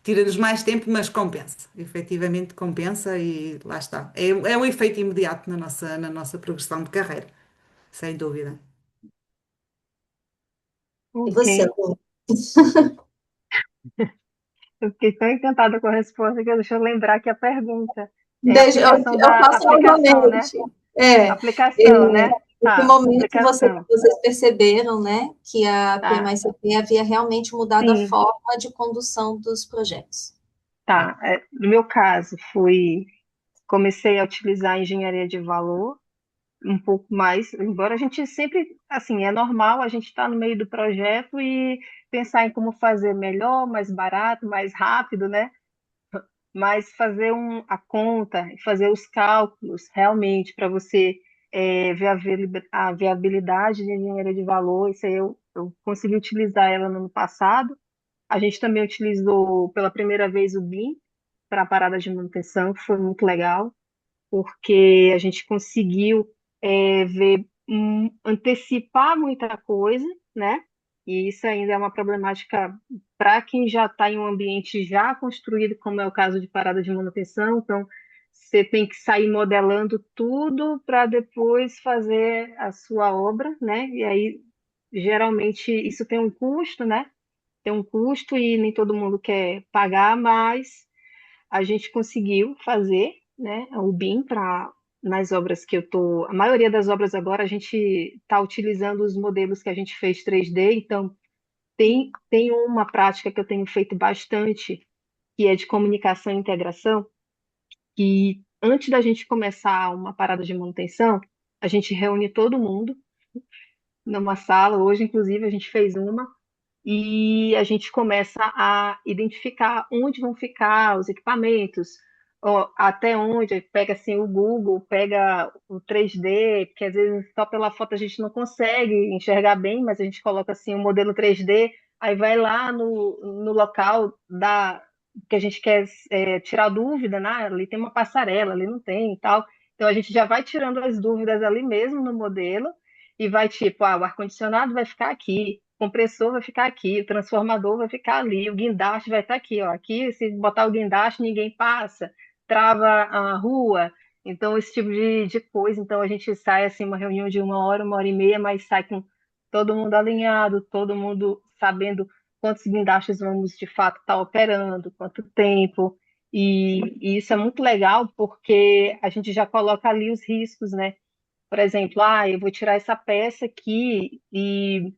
Speaker 7: Tira-nos mais tempo, mas compensa. Efetivamente compensa e lá está. É um efeito imediato na nossa progressão de carreira, sem dúvida.
Speaker 5: E
Speaker 6: Ok.
Speaker 5: você, Lu?
Speaker 6: Eu fiquei tão encantada com a resposta que deixa eu lembrar que a pergunta é a
Speaker 5: Deixa, eu,
Speaker 6: aplicação
Speaker 5: eu
Speaker 6: da
Speaker 5: faço
Speaker 6: aplicação, né?
Speaker 5: novamente. É,
Speaker 6: Aplicação, né?
Speaker 5: em que
Speaker 6: Tá,
Speaker 5: momento
Speaker 6: aplicação.
Speaker 5: vocês perceberam, né, que a
Speaker 6: Tá,
Speaker 5: PMI-CP havia realmente mudado a
Speaker 6: sim,
Speaker 5: forma de condução dos projetos?
Speaker 6: tá. No meu caso, comecei a utilizar a engenharia de valor um pouco mais, embora a gente sempre, assim, é normal a gente estar no meio do projeto e pensar em como fazer melhor, mais barato, mais rápido, né? Mas fazer a conta, fazer os cálculos realmente para você ver a viabilidade de engenharia de valor, isso aí eu consegui utilizar ela no ano passado. A gente também utilizou pela primeira vez o BIM para a parada de manutenção, que foi muito legal, porque a gente conseguiu ver, antecipar muita coisa, né? E isso ainda é uma problemática para quem já está em um ambiente já construído, como é o caso de parada de manutenção. Então, você tem que sair modelando tudo para depois fazer a sua obra, né? E aí, geralmente, isso tem um custo, né? Tem um custo e nem todo mundo quer pagar, mas a gente conseguiu fazer, né, o BIM para nas obras que eu tô. A maioria das obras agora a gente está utilizando os modelos que a gente fez 3D, então tem uma prática que eu tenho feito bastante, que é de comunicação e integração, que antes da gente começar uma parada de manutenção, a gente reúne todo mundo numa sala. Hoje, inclusive, a gente fez uma e a gente começa a identificar onde vão ficar os equipamentos, ó, até onde, aí pega assim o Google, pega o 3D, porque às vezes só pela foto a gente não consegue enxergar bem, mas a gente coloca assim o modelo 3D, aí vai lá no local que a gente quer tirar dúvida, né? Ali tem uma passarela, ali não tem e tal. Então a gente já vai tirando as dúvidas ali mesmo no modelo e vai tipo, o ar-condicionado vai ficar aqui, compressor vai ficar aqui, o transformador vai ficar ali, o guindaste vai estar aqui, ó. Aqui, se botar o guindaste, ninguém passa, trava a rua. Então, esse tipo de coisa. Então, a gente sai assim, uma reunião de uma hora e meia, mas sai com todo mundo alinhado, todo mundo sabendo quantos guindastes vamos de fato estar operando, quanto tempo. E isso é muito legal porque a gente já coloca ali os riscos, né? Por exemplo, eu vou tirar essa peça aqui e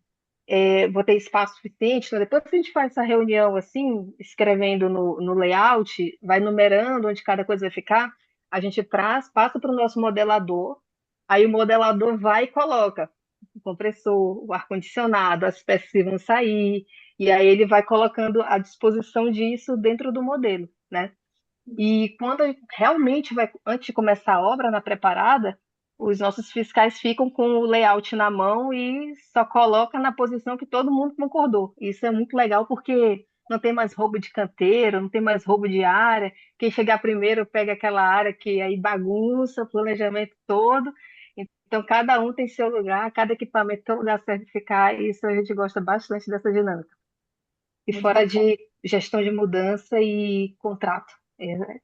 Speaker 6: vou ter espaço suficiente. Então, depois que a gente faz essa reunião assim, escrevendo no layout, vai numerando onde cada coisa vai ficar, a gente traz, passa para o nosso modelador, aí o modelador vai e coloca o compressor, o ar-condicionado, as peças que vão sair, e aí ele vai colocando à disposição disso dentro do modelo, né? E quando realmente vai, antes de começar a obra na preparada, os nossos fiscais ficam com o layout na mão e só coloca na posição que todo mundo concordou. Isso é muito legal porque não tem mais roubo de canteiro, não tem mais roubo de área. Quem chegar primeiro pega aquela área que aí bagunça o planejamento todo. Então, cada um tem seu lugar, cada equipamento tem um lugar certo de ficar, e isso a gente gosta bastante dessa dinâmica. E
Speaker 5: Muito
Speaker 6: fora
Speaker 5: bom.
Speaker 6: de gestão de mudança e contrato.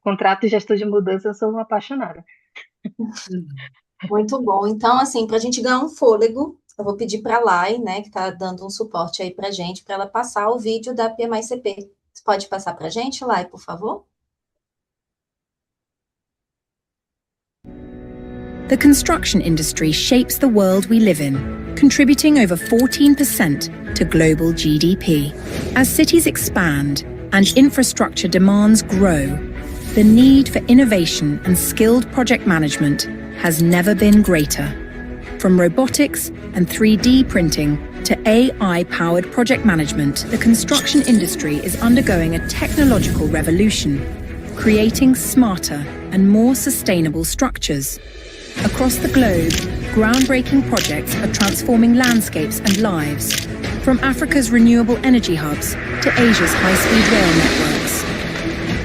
Speaker 6: Contrato e gestão de mudança, eu sou uma apaixonada.
Speaker 5: Muito bom. Então, assim, para a gente ganhar um fôlego, eu vou pedir para a Lai, né, que está dando um suporte aí para a gente, para ela passar o vídeo da PMI-CP. Você pode passar para a gente, Lai, por favor?
Speaker 8: The construction industry shapes the world we live in, contributing over 14% to global GDP. As cities expand and infrastructure demands grow, the need for innovation and skilled project management has never been greater. From robotics and 3D printing to AI-powered project management, the construction industry is undergoing a technological revolution, creating smarter and more sustainable structures. Across the globe, groundbreaking projects are transforming landscapes and lives, from Africa's renewable energy hubs to Asia's high-speed rail networks.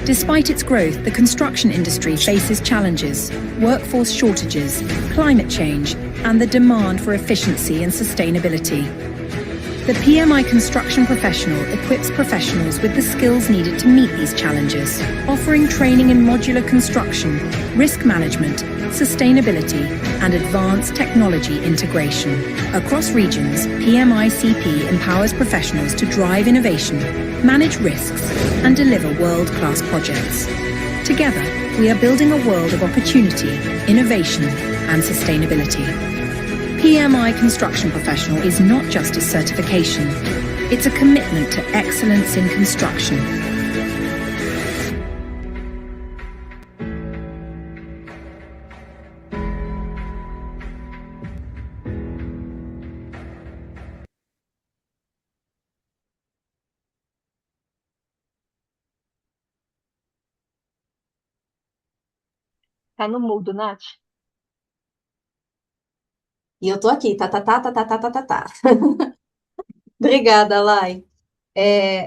Speaker 8: Despite its growth, the construction industry faces challenges: workforce shortages, climate change, and the demand for efficiency and sustainability. The PMI Construction Professional equips professionals with the skills needed to meet these challenges, offering training in modular construction, risk management, sustainability, and advanced technology integration. Across regions, PMI-CP empowers professionals to drive innovation, manage risks, and deliver world-class projects. Together, we are building a world of opportunity, innovation, and sustainability. PMI Construction Professional is not just a certification, it's a commitment to excellence in construction.
Speaker 6: Tá no mudo, Nath?
Speaker 5: E eu tô aqui, tá, tá, tá, tá, tá, tá, tá, tá, tá. Obrigada, Lai.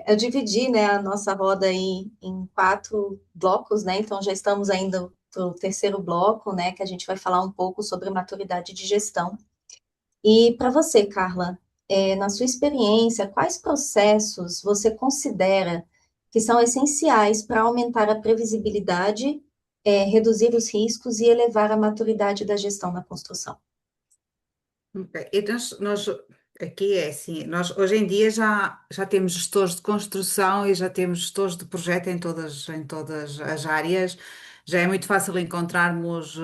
Speaker 5: Eu dividi, né, a nossa roda aí em 4 blocos, né? Então já estamos ainda para o terceiro bloco, né, que a gente vai falar um pouco sobre maturidade de gestão. E para você, Carla, na sua experiência, quais processos você considera que são essenciais para aumentar a previsibilidade, reduzir os riscos e elevar a maturidade da gestão na construção?
Speaker 7: Ok. E nós aqui é assim, nós hoje em dia já temos gestores de construção e já temos gestores de projeto em todas as áreas. Já é muito fácil encontrarmos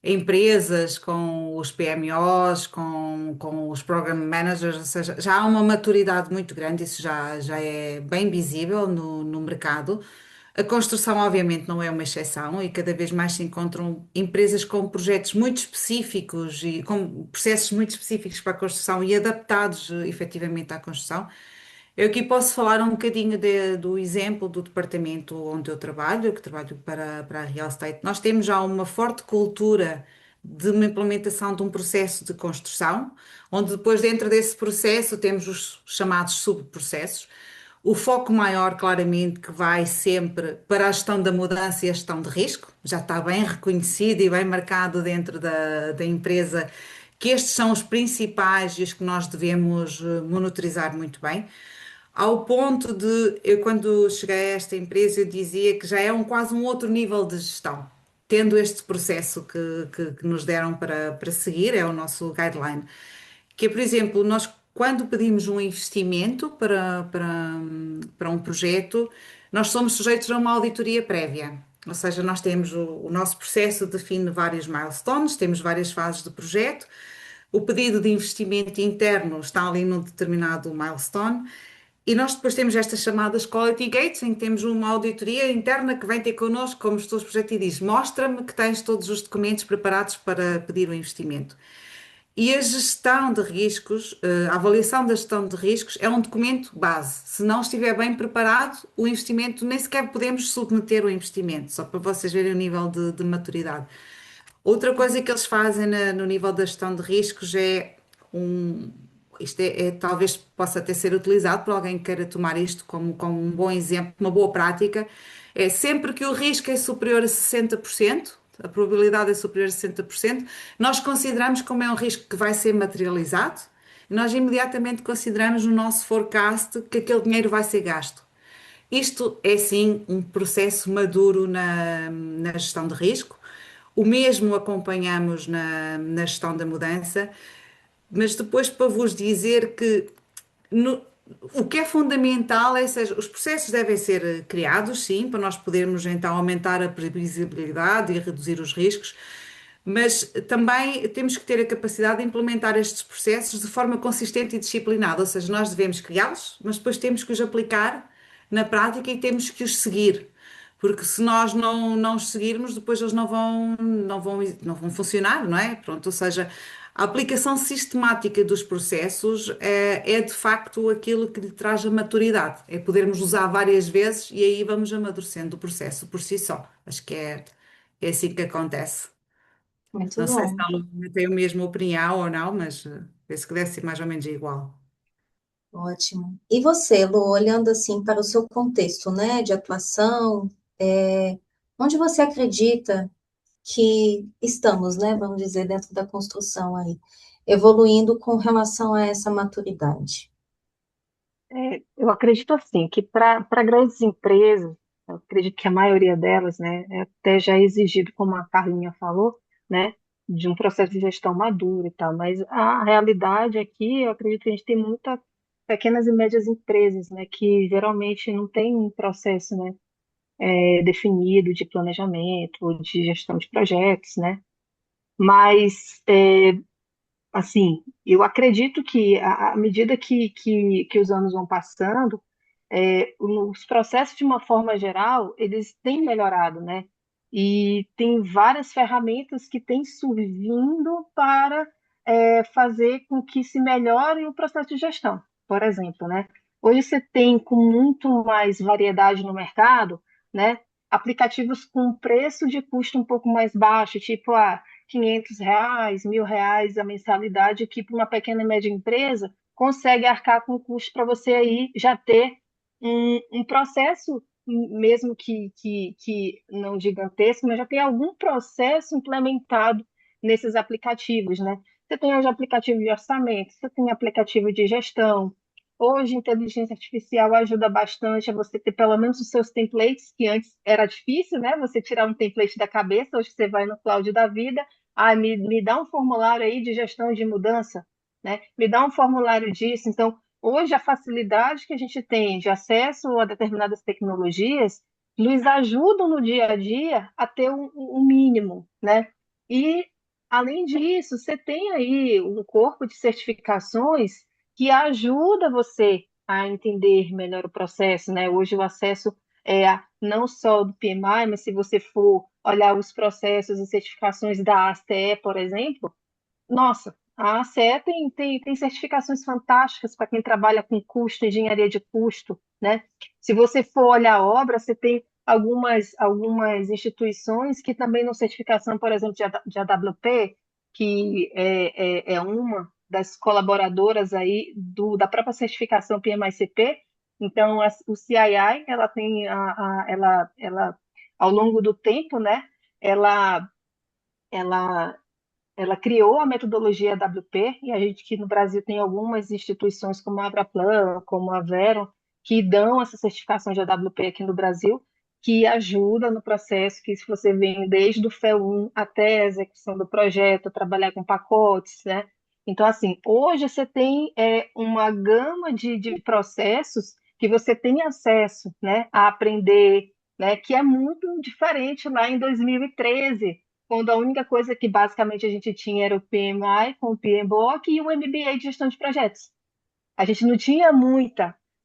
Speaker 7: empresas com os PMOs, com os Program Managers, ou seja, já há uma maturidade muito grande, isso já é bem visível no mercado. A construção, obviamente, não é uma exceção e cada vez mais se encontram empresas com projetos muito específicos e com processos muito específicos para a construção e adaptados efetivamente à construção. Eu aqui posso falar um bocadinho do exemplo do departamento onde eu trabalho, que trabalho para a Real Estate. Nós temos já uma forte cultura de uma implementação de um processo de construção, onde depois, dentro desse processo, temos os chamados subprocessos. O foco maior, claramente, que vai sempre para a gestão da mudança e a gestão de risco, já está bem reconhecido e bem marcado dentro da empresa que estes são os principais e os que nós devemos monitorizar muito bem. Ao ponto de, eu quando cheguei a esta empresa, eu dizia que já é quase um outro nível de gestão, tendo este processo que nos deram para seguir, é o nosso guideline. Que é, por exemplo, nós quando pedimos um investimento para um projeto, nós somos sujeitos a uma auditoria prévia. Ou seja, nós temos o nosso processo define vários milestones, temos várias fases do projeto. O pedido de investimento interno está ali num determinado milestone. E nós depois temos estas chamadas quality gates, em que temos uma auditoria interna que vem ter connosco como gestor de projeto e diz: mostra-me que tens todos os documentos preparados para pedir o investimento. E a gestão de riscos, a avaliação da gestão de riscos é um documento base. Se não estiver bem preparado, o investimento, nem sequer podemos submeter o investimento, só para vocês verem o nível de maturidade. Outra coisa que eles fazem no nível da gestão de riscos é um. Isto talvez possa até ser utilizado por alguém que queira tomar isto como um bom exemplo, uma boa prática. É sempre que o risco é superior a 60%, a probabilidade é superior a 60%, nós consideramos como é um risco que vai ser materializado, e nós imediatamente consideramos no nosso forecast que aquele dinheiro vai ser gasto. Isto é sim um processo maduro na gestão de risco. O mesmo acompanhamos na gestão da mudança, mas depois para vos dizer que no- o que é fundamental é, seja, os processos devem ser criados, sim, para nós podermos então aumentar a previsibilidade e reduzir os riscos, mas também temos que ter a capacidade de implementar estes processos de forma consistente e disciplinada, ou seja, nós devemos criá-los, mas depois temos que os aplicar na prática e temos que os seguir. Porque se nós não os seguirmos, depois eles não vão funcionar, não é? Pronto, ou seja, a aplicação sistemática dos processos é de facto aquilo que lhe traz a maturidade. É podermos usar várias vezes e aí vamos amadurecendo o processo por si só. Acho que é assim que acontece.
Speaker 5: Muito
Speaker 7: Não sei se
Speaker 5: bom.
Speaker 7: a aluna tem a mesma opinião ou não, mas penso que deve ser mais ou menos igual.
Speaker 5: Ótimo. E você, Lu, olhando assim para o seu contexto, né, de atuação, onde você acredita que estamos, né, vamos dizer, dentro da construção aí, evoluindo com relação a essa maturidade?
Speaker 6: Eu acredito assim que para grandes empresas, eu acredito que a maioria delas, né, é até já exigido, como a Carlinha falou, né, de um processo de gestão maduro e tal. Mas a realidade aqui, eu acredito que a gente tem muitas pequenas e médias empresas, né, que geralmente não tem um processo, né, definido de planejamento, de gestão de projetos, né. Mas assim, eu acredito que à medida que os anos vão passando, os processos, de uma forma geral, eles têm melhorado, né? E tem várias ferramentas que têm surgindo para fazer com que se melhore o processo de gestão. Por exemplo, né? Hoje você tem com muito mais variedade no mercado, né? Aplicativos com preço de custo um pouco mais baixo, tipo R$ 500, R$ 1.000 a mensalidade, que para uma pequena e média empresa consegue arcar com o custo para você aí já ter um processo, mesmo que não gigantesco, mas já tem algum processo implementado nesses aplicativos, né? Você tem hoje aplicativo de orçamento, você tem aplicativo de gestão. Hoje, inteligência artificial ajuda bastante a você ter pelo menos os seus templates, que antes era difícil, né? Você tirar um template da cabeça, hoje você vai no cloud da vida, me dá um formulário aí de gestão de mudança, né? Me dá um formulário disso. Então, hoje, a facilidade que a gente tem de acesso a determinadas tecnologias nos ajudam no dia a dia a ter um mínimo, né? E, além disso, você tem aí um corpo de certificações que ajuda você a entender melhor o processo, né? Hoje, o acesso não só do PMI, mas se você for olhar os processos e certificações da ACE, por exemplo, nossa, a ACE tem certificações fantásticas para quem trabalha com custo, engenharia de custo, né? Se você for olhar a obra, você tem algumas instituições que também dão certificação, por exemplo, de AWP, que é uma das colaboradoras aí da própria certificação PMI-CP. Então, o CII, ela tem ela ao longo do tempo, né? Ela ela criou a metodologia WP, e a gente que no Brasil tem algumas instituições como a Abraplan, como a Vero, que dão essa certificação de AWP aqui no Brasil, que ajuda no processo, que se você vem desde o FE1 até a execução do projeto, trabalhar com pacotes, né? Então, assim, hoje você tem uma gama de processos que você tem acesso, né, a aprender, né, que é muito diferente lá em 2013, quando a única coisa que basicamente a gente tinha era o PMI com o PMBOK e o MBA de gestão de projetos. A gente não tinha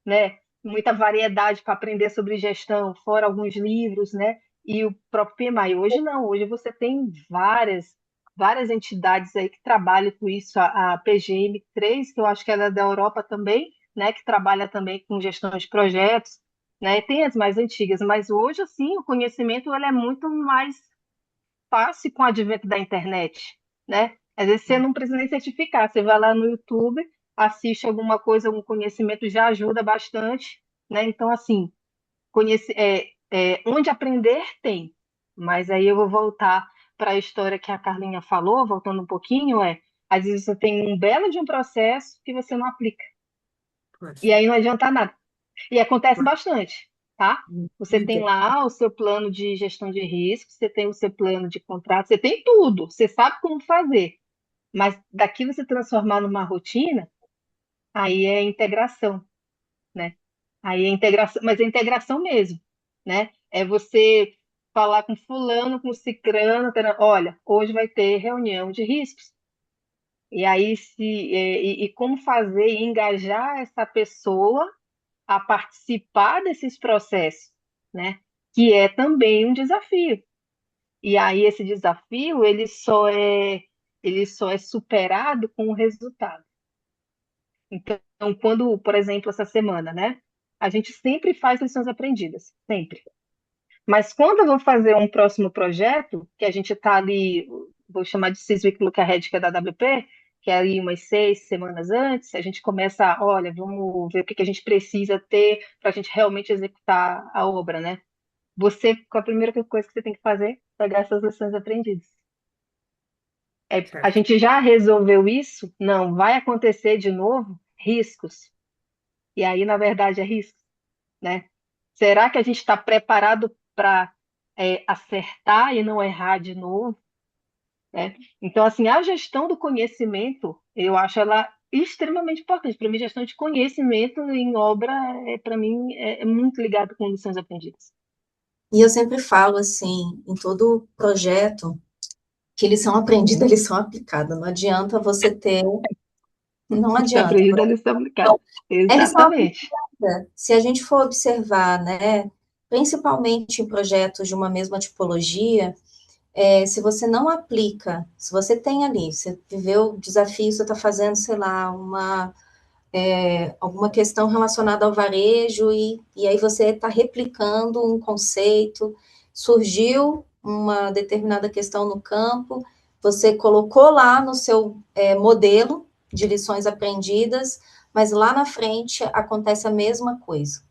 Speaker 6: né, muita variedade para aprender sobre gestão, fora alguns livros, né, e o próprio PMI. Hoje não, hoje você tem várias entidades aí que trabalham com isso, a PGM3, que eu acho que ela é da Europa também, né, que trabalha também com gestão de projetos, né, tem as mais antigas, mas hoje, assim, o conhecimento ele é muito mais fácil com o advento da internet, né? Às vezes você não precisa nem certificar, você vai lá no YouTube, assiste alguma coisa, algum conhecimento já ajuda bastante, né? Então, assim, onde aprender tem, mas aí eu vou voltar para a história que a Carlinha falou, voltando um pouquinho, às vezes você tem um belo de um processo que você não aplica,
Speaker 7: Pois,
Speaker 6: e aí não adianta nada. E acontece
Speaker 7: pois.
Speaker 6: bastante, tá? Você tem
Speaker 7: Muito.
Speaker 6: lá o seu plano de gestão de risco, você tem o seu plano de contrato, você tem tudo, você sabe como fazer. Mas daqui você transformar numa rotina, aí é integração, né? Aí é integração, mas é integração mesmo, né? É você falar com fulano, com cicrano, olha, hoje vai ter reunião de riscos. E aí e como fazer e engajar essa pessoa a participar desses processos, né? Que é também um desafio. E aí esse desafio ele só é superado com o resultado. Então, quando, por exemplo, essa semana, né? A gente sempre faz lições aprendidas, sempre. Mas quando eu vou fazer um próximo projeto, que a gente está ali, vou chamar de Six Week Look Ahead, que é da WP, que é ali umas 6 semanas antes, a gente começa, olha, vamos ver o que que a gente precisa ter para a gente realmente executar a obra, né? A primeira coisa que você tem que fazer é pegar essas lições aprendidas. A
Speaker 7: Certo.
Speaker 6: gente já resolveu isso? Não, vai acontecer de novo? Riscos. E aí, na verdade, é risco, né? Será que a gente está preparado para acertar e não errar de novo, né? Então, assim, a gestão do conhecimento, eu acho ela extremamente importante. Para mim, gestão de conhecimento em obra, para mim, é muito ligado com lições aprendidas.
Speaker 5: E eu sempre falo assim, em todo projeto, que lição aprendida, lição aplicada. Não adianta você ter, não
Speaker 6: Lição
Speaker 5: adianta.
Speaker 6: aprendida, lição aplicada.
Speaker 5: É lição
Speaker 6: Exatamente.
Speaker 5: aplicada. Se a gente for observar, né, principalmente em projetos de uma mesma tipologia, se você não aplica, se você tem ali, você viveu o desafio, você está fazendo, sei lá, alguma questão relacionada ao varejo, e aí você está replicando um conceito, surgiu uma determinada questão no campo, você colocou lá no seu modelo de lições aprendidas, mas lá na frente acontece a mesma coisa.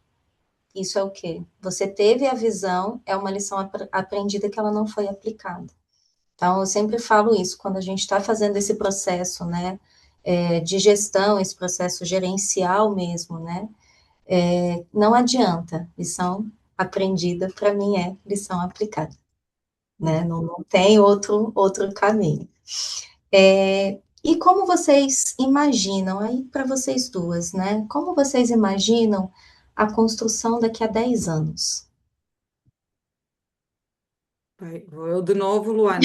Speaker 5: Isso é o quê? Você teve a visão, é uma lição aprendida que ela não foi aplicada. Então, eu sempre falo isso, quando a gente está fazendo esse processo, né, de gestão, esse processo gerencial mesmo, né, não adianta, lição aprendida, para mim, é lição aplicada, né, não tem outro caminho. E como vocês imaginam, aí para vocês duas, né, como vocês imaginam a construção daqui a 10 anos?
Speaker 7: Bem, vou eu de novo, Luana.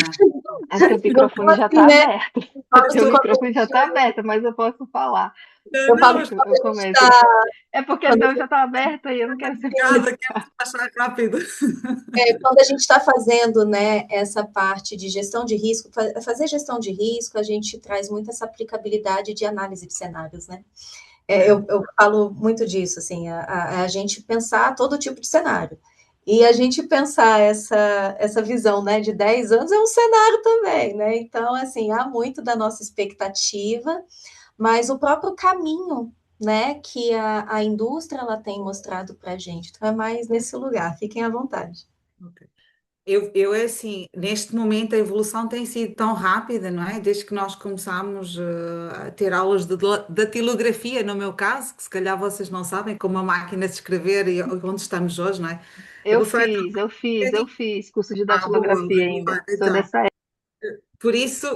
Speaker 6: O teu
Speaker 5: Eu
Speaker 6: microfone
Speaker 5: falo
Speaker 6: já
Speaker 5: assim,
Speaker 6: está
Speaker 5: né,
Speaker 6: aberto.
Speaker 5: eu
Speaker 6: O
Speaker 5: falo
Speaker 6: teu
Speaker 5: isso
Speaker 6: microfone já está aberto, mas eu posso falar.
Speaker 5: eu falo
Speaker 7: Não,
Speaker 5: que
Speaker 7: mas
Speaker 5: quando
Speaker 6: Eu
Speaker 5: a gente
Speaker 6: começo.
Speaker 5: está
Speaker 6: É porque o teu já está aberto e eu não quero ser.
Speaker 7: obrigada, quero passar rápido.
Speaker 5: quando a gente está fazendo, né, essa parte de gestão de risco, fazer gestão de risco, a gente traz muito essa aplicabilidade de análise de cenários, né? Eu falo muito disso, assim, a gente pensar todo tipo de cenário. E a gente pensar essa visão, né, de 10 anos é um cenário também, né? Então, assim, há muito da nossa expectativa, mas o próprio caminho, né, que a indústria ela tem mostrado para a gente. Então, é mais nesse lugar. Fiquem à vontade.
Speaker 7: Ok. É assim, neste momento a evolução tem sido tão rápida, não é? Desde que nós começámos a ter aulas de datilografia, no meu caso, que se calhar vocês não sabem, como a máquina de escrever e onde estamos hoje, não é? A
Speaker 6: Eu
Speaker 7: evolução é tão
Speaker 6: fiz, eu fiz, eu
Speaker 7: rapidinha.
Speaker 6: fiz curso de
Speaker 7: Ah, boa,
Speaker 6: datilografia ainda.
Speaker 7: boa.
Speaker 6: Sou
Speaker 7: Então,
Speaker 6: dessa
Speaker 7: por isso,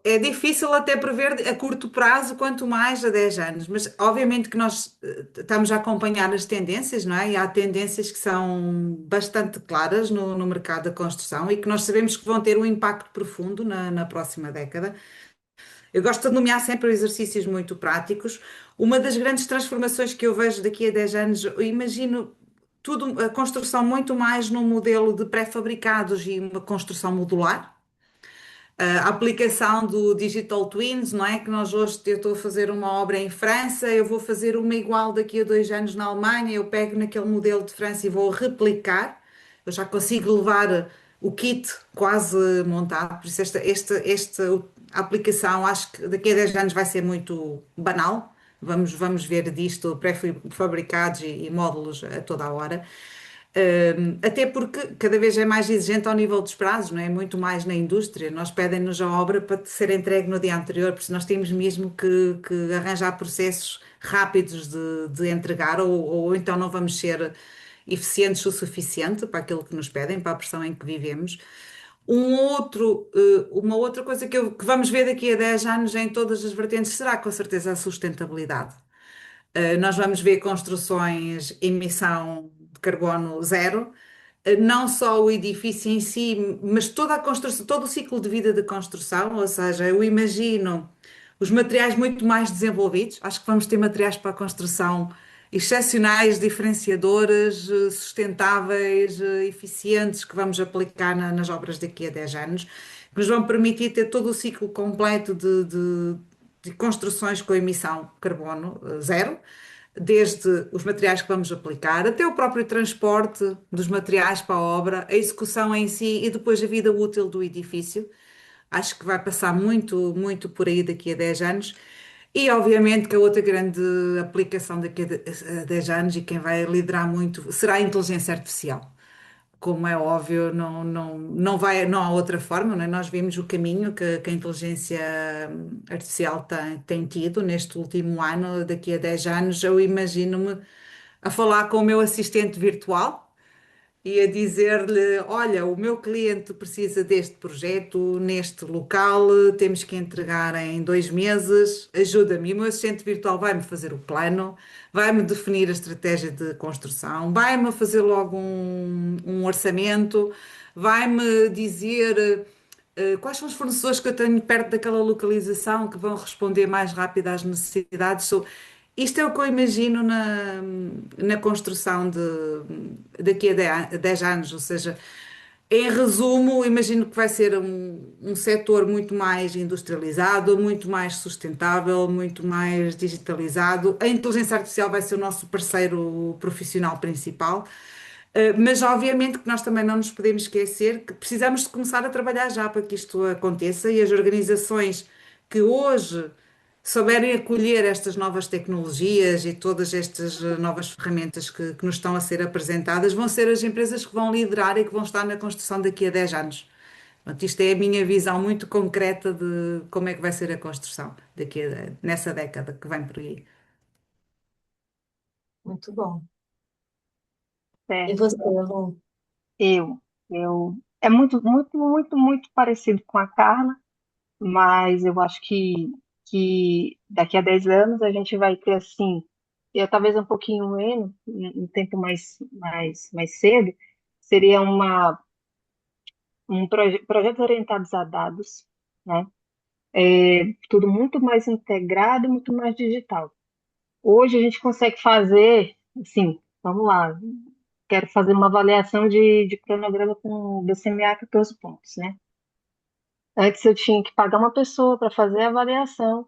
Speaker 7: é difícil até prever a curto prazo, quanto mais a 10 anos. Mas, obviamente, que nós estamos a acompanhar as tendências, não é? E há tendências que são bastante claras no mercado da construção e que nós sabemos que vão ter um impacto profundo na próxima década. Eu gosto de nomear sempre exercícios muito práticos. Uma das grandes transformações que eu vejo daqui a 10 anos, eu imagino tudo, a construção muito mais num modelo de pré-fabricados e uma construção modular. A aplicação do Digital Twins, não é? Que nós hoje, eu estou a fazer uma obra em França, eu vou fazer uma igual daqui a 2 anos na Alemanha, eu pego naquele modelo de França e vou replicar, eu já consigo levar o kit quase montado, por isso esta aplicação acho que daqui a 10 anos vai ser muito banal, vamos ver disto pré-fabricados e módulos a toda a hora. Até porque cada vez é mais exigente ao nível dos prazos, não é? Muito mais na indústria. Nós pedem-nos a obra para ser entregue no dia anterior, porque nós temos mesmo que arranjar processos rápidos de entregar, ou então não vamos ser eficientes o suficiente para aquilo que nos pedem, para a pressão em que vivemos. Uma outra coisa que vamos ver daqui a 10 anos em todas as vertentes será com certeza a sustentabilidade. Nós vamos ver construções emissão de carbono zero, não só o edifício em si, mas toda a construção, todo o ciclo de vida de construção, ou seja, eu imagino os materiais muito mais desenvolvidos. Acho que vamos ter materiais para a construção excepcionais, diferenciadores, sustentáveis, eficientes, que vamos aplicar nas obras daqui a 10 anos, que nos vão permitir ter todo o ciclo completo de construções com emissão de carbono zero, desde os materiais que vamos aplicar, até o próprio transporte dos materiais para a obra, a execução em si e depois a vida útil do edifício. Acho que vai passar muito, muito por aí daqui a 10 anos. E obviamente que a outra grande aplicação daqui a 10 anos e quem vai liderar muito será a inteligência artificial. Como é óbvio, não há outra forma, não é? Nós vimos o caminho que a inteligência artificial tem tido neste último ano. Daqui a 10 anos, eu imagino-me a falar com o meu assistente virtual e a dizer-lhe: Olha, o meu cliente precisa deste projeto neste local, temos que entregar em 2 meses, ajuda-me. E o meu assistente virtual vai-me fazer o plano, vai-me definir a estratégia de construção, vai-me fazer logo um orçamento, vai-me dizer. Quais são os fornecedores que eu tenho perto daquela localização que vão responder mais rápido às necessidades? Isto é o que eu imagino na construção daqui a 10 anos, ou seja, em resumo, imagino que vai ser um setor muito mais industrializado, muito mais sustentável, muito mais digitalizado. A inteligência artificial vai ser o nosso parceiro profissional principal. Mas obviamente que nós também não nos podemos esquecer que precisamos de começar a trabalhar já para que isto aconteça e as organizações que hoje souberem acolher estas novas tecnologias e todas estas novas ferramentas que nos estão a ser apresentadas vão ser as empresas que vão liderar e que vão estar na construção daqui a 10 anos. Portanto, isto é a minha visão muito concreta de como é que vai ser a construção nessa década que vem por aí.
Speaker 5: Muito bom. E
Speaker 6: certo.
Speaker 5: você, Lu?
Speaker 6: Eu, é muito, muito, muito, muito parecido com a Carla, mas eu acho que daqui a 10 anos a gente vai ter assim, eu talvez um pouquinho menos, um tempo mais cedo, seria projetos orientados a dados, né? Tudo muito mais integrado e muito mais digital. Hoje a gente consegue fazer, assim, vamos lá, quero fazer uma avaliação de cronograma com DCMA 14 pontos, né? Antes eu tinha que pagar uma pessoa para fazer a avaliação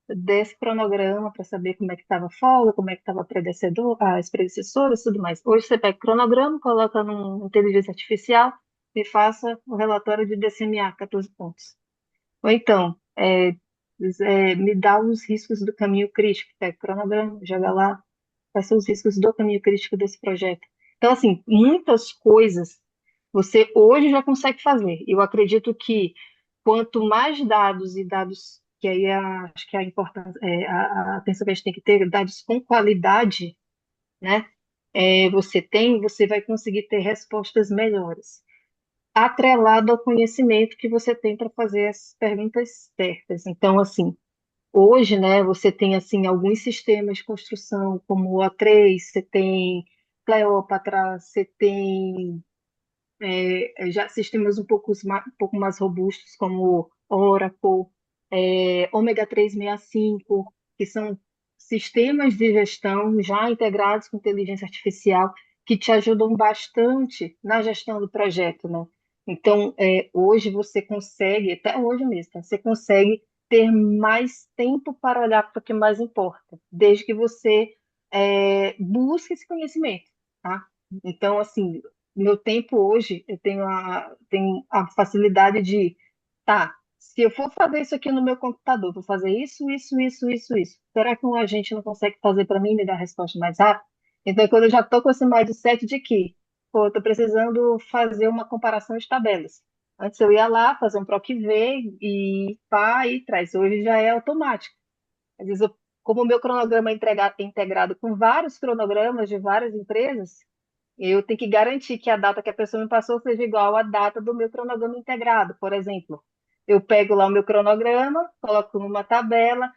Speaker 6: desse cronograma para saber como é que estava a folga, como é que estava as predecessoras e tudo mais. Hoje você pega o cronograma, coloca numa inteligência artificial e faça o relatório de DCMA 14 pontos. Ou então, me dá os riscos do caminho crítico, pega o cronograma, joga lá, quais são os riscos do caminho crítico desse projeto. Então, assim, muitas coisas você hoje já consegue fazer. Eu acredito que quanto mais dados e dados, que aí acho que a importância, a atenção que a gente tem que ter, dados com qualidade, né? Você tem, você vai conseguir ter respostas melhores, atrelado ao conhecimento que você tem para fazer as perguntas certas. Então, assim, hoje, né, você tem assim alguns sistemas de construção, como o A3, você tem Cleópatra, você tem já sistemas um pouco mais robustos, como Oracle, Ômega 365, que são sistemas de gestão já integrados com inteligência artificial, que te ajudam bastante na gestão do projeto, né? Então, hoje você consegue, até hoje mesmo, tá? Você consegue ter mais tempo para olhar para o que mais importa, desde que você busque esse conhecimento, tá? Então, assim, meu tempo hoje, eu tenho a facilidade de, tá, se eu for fazer isso aqui no meu computador, vou fazer isso. Será que um agente não consegue fazer para mim e me dar a resposta mais rápido? Então, quando eu já estou com esse mindset de que, pô, estou precisando fazer uma comparação de tabelas. Antes eu ia lá fazer um PROC-V e pá, e traz. Hoje já é automático. Às vezes, como o meu cronograma é integrado com vários cronogramas de várias empresas, eu tenho que garantir que a data que a pessoa me passou seja igual à data do meu cronograma integrado. Por exemplo, eu pego lá o meu cronograma, coloco numa tabela,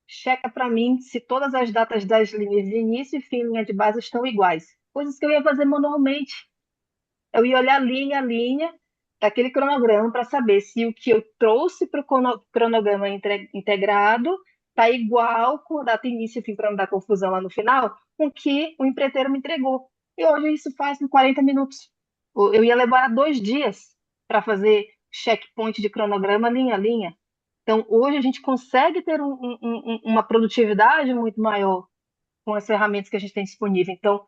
Speaker 6: checa para mim se todas as datas das linhas de início e fim, linha de base estão iguais. Coisas que eu ia fazer manualmente. Eu ia olhar linha a linha daquele cronograma para saber se o que eu trouxe para o cronograma integrado está igual com a data início e fim, para não dar confusão lá no final, com o que o empreiteiro me entregou. E hoje isso faz em 40 minutos. Eu ia levar 2 dias para fazer checkpoint de cronograma linha a linha. Então, hoje a gente consegue ter uma produtividade muito maior com as ferramentas que a gente tem disponível. Então,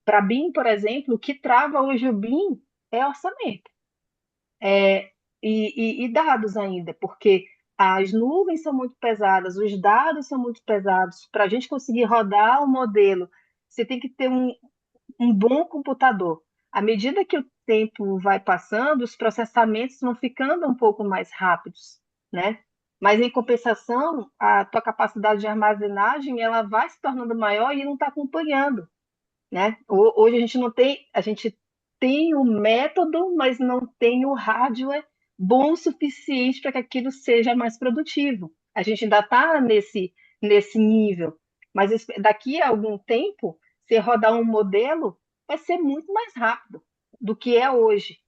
Speaker 6: para BIM, por exemplo, o que trava hoje o BIM é orçamento e dados ainda, porque as nuvens são muito pesadas, os dados são muito pesados. Para a gente conseguir rodar o modelo, você tem que ter um bom computador. À medida que o tempo vai passando, os processamentos vão ficando um pouco mais rápidos, né? Mas, em compensação, a tua capacidade de armazenagem ela vai se tornando maior e não está acompanhando, né? Hoje a gente tem o método, mas não tem o hardware bom o suficiente para que aquilo seja mais produtivo. A gente ainda está nesse nível, mas daqui a algum tempo, se rodar um modelo, vai ser muito mais rápido do que é hoje.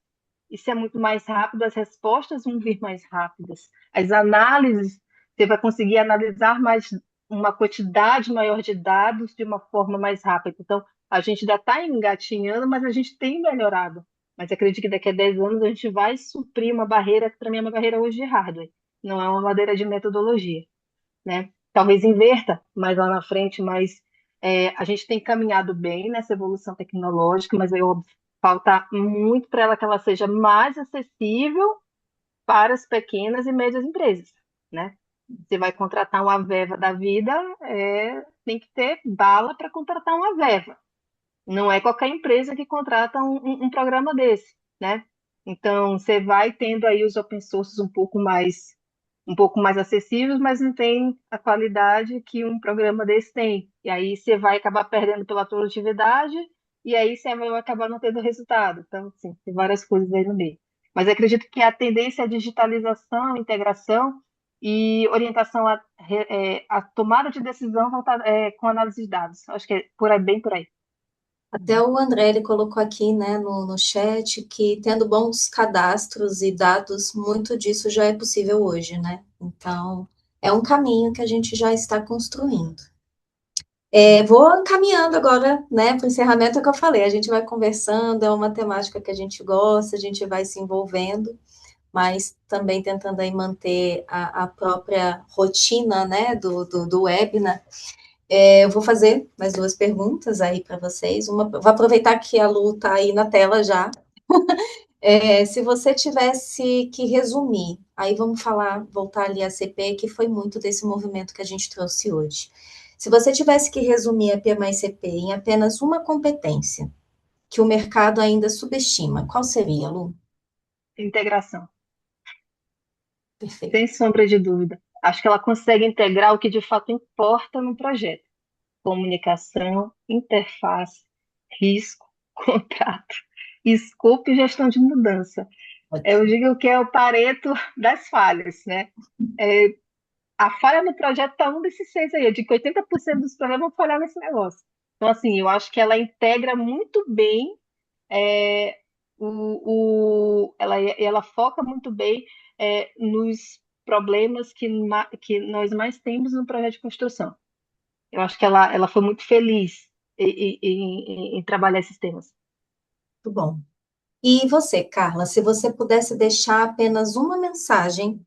Speaker 6: E se é muito mais rápido, as respostas vão vir mais rápidas. As análises, você vai conseguir analisar mais uma quantidade maior de dados de uma forma mais rápida. Então, a gente ainda está engatinhando, mas a gente tem melhorado. Mas acredito que daqui a 10 anos a gente vai suprir uma barreira, que para mim é uma barreira hoje de hardware, não é uma barreira de metodologia, né? Talvez inverta mais lá na frente, mas a gente tem caminhado bem nessa evolução tecnológica, mas é óbvio, falta muito para ela que ela seja mais acessível para as pequenas e médias empresas, né? Você vai contratar uma Veva da vida, tem que ter bala para contratar uma Veva. Não é qualquer empresa que contrata um programa desse, né? Então, você vai tendo aí os open sources um pouco mais acessíveis, mas não tem a qualidade que um programa desse tem. E aí você vai acabar perdendo pela produtividade, e aí você vai acabar não tendo resultado. Então, assim, tem várias coisas aí no meio. Mas acredito que a tendência é a digitalização, integração e orientação à tomada de decisão com análise de dados. Acho que é bem por aí.
Speaker 5: Até o André ele colocou aqui, né, no chat, que tendo bons cadastros e dados, muito disso já é possível hoje, né? Então, é um caminho que a gente já está construindo. Vou caminhando agora, né, para o encerramento que eu falei. A gente vai conversando, é uma temática que a gente gosta, a gente vai se envolvendo, mas também tentando aí manter a própria rotina, né, do webinar. Eu vou fazer mais 2 perguntas aí para vocês. Vou aproveitar que a Lu está aí na tela já. Se você tivesse que resumir, aí vamos voltar ali à CP, que foi muito desse movimento que a gente trouxe hoje. Se você tivesse que resumir a PMI-CP em apenas uma competência, que o mercado ainda subestima, qual seria, Lu?
Speaker 6: Integração,
Speaker 5: Perfeito.
Speaker 6: sem sombra de dúvida. Acho que ela consegue integrar o que de fato importa no projeto: comunicação, interface, risco, contrato, escopo e gestão de mudança. Eu
Speaker 5: Ótimo.
Speaker 6: digo que é o Pareto das falhas, né? É, a falha no projeto está um desses seis aí. Eu digo que 80% dos projetos vão falhar nesse negócio. Então, assim, eu acho que ela integra muito bem, é, ela foca muito bem nos problemas que nós mais temos no projeto de construção. Eu acho que ela foi muito feliz em trabalhar esses temas.
Speaker 5: Muito bom. E você, Carla, se você pudesse deixar apenas uma mensagem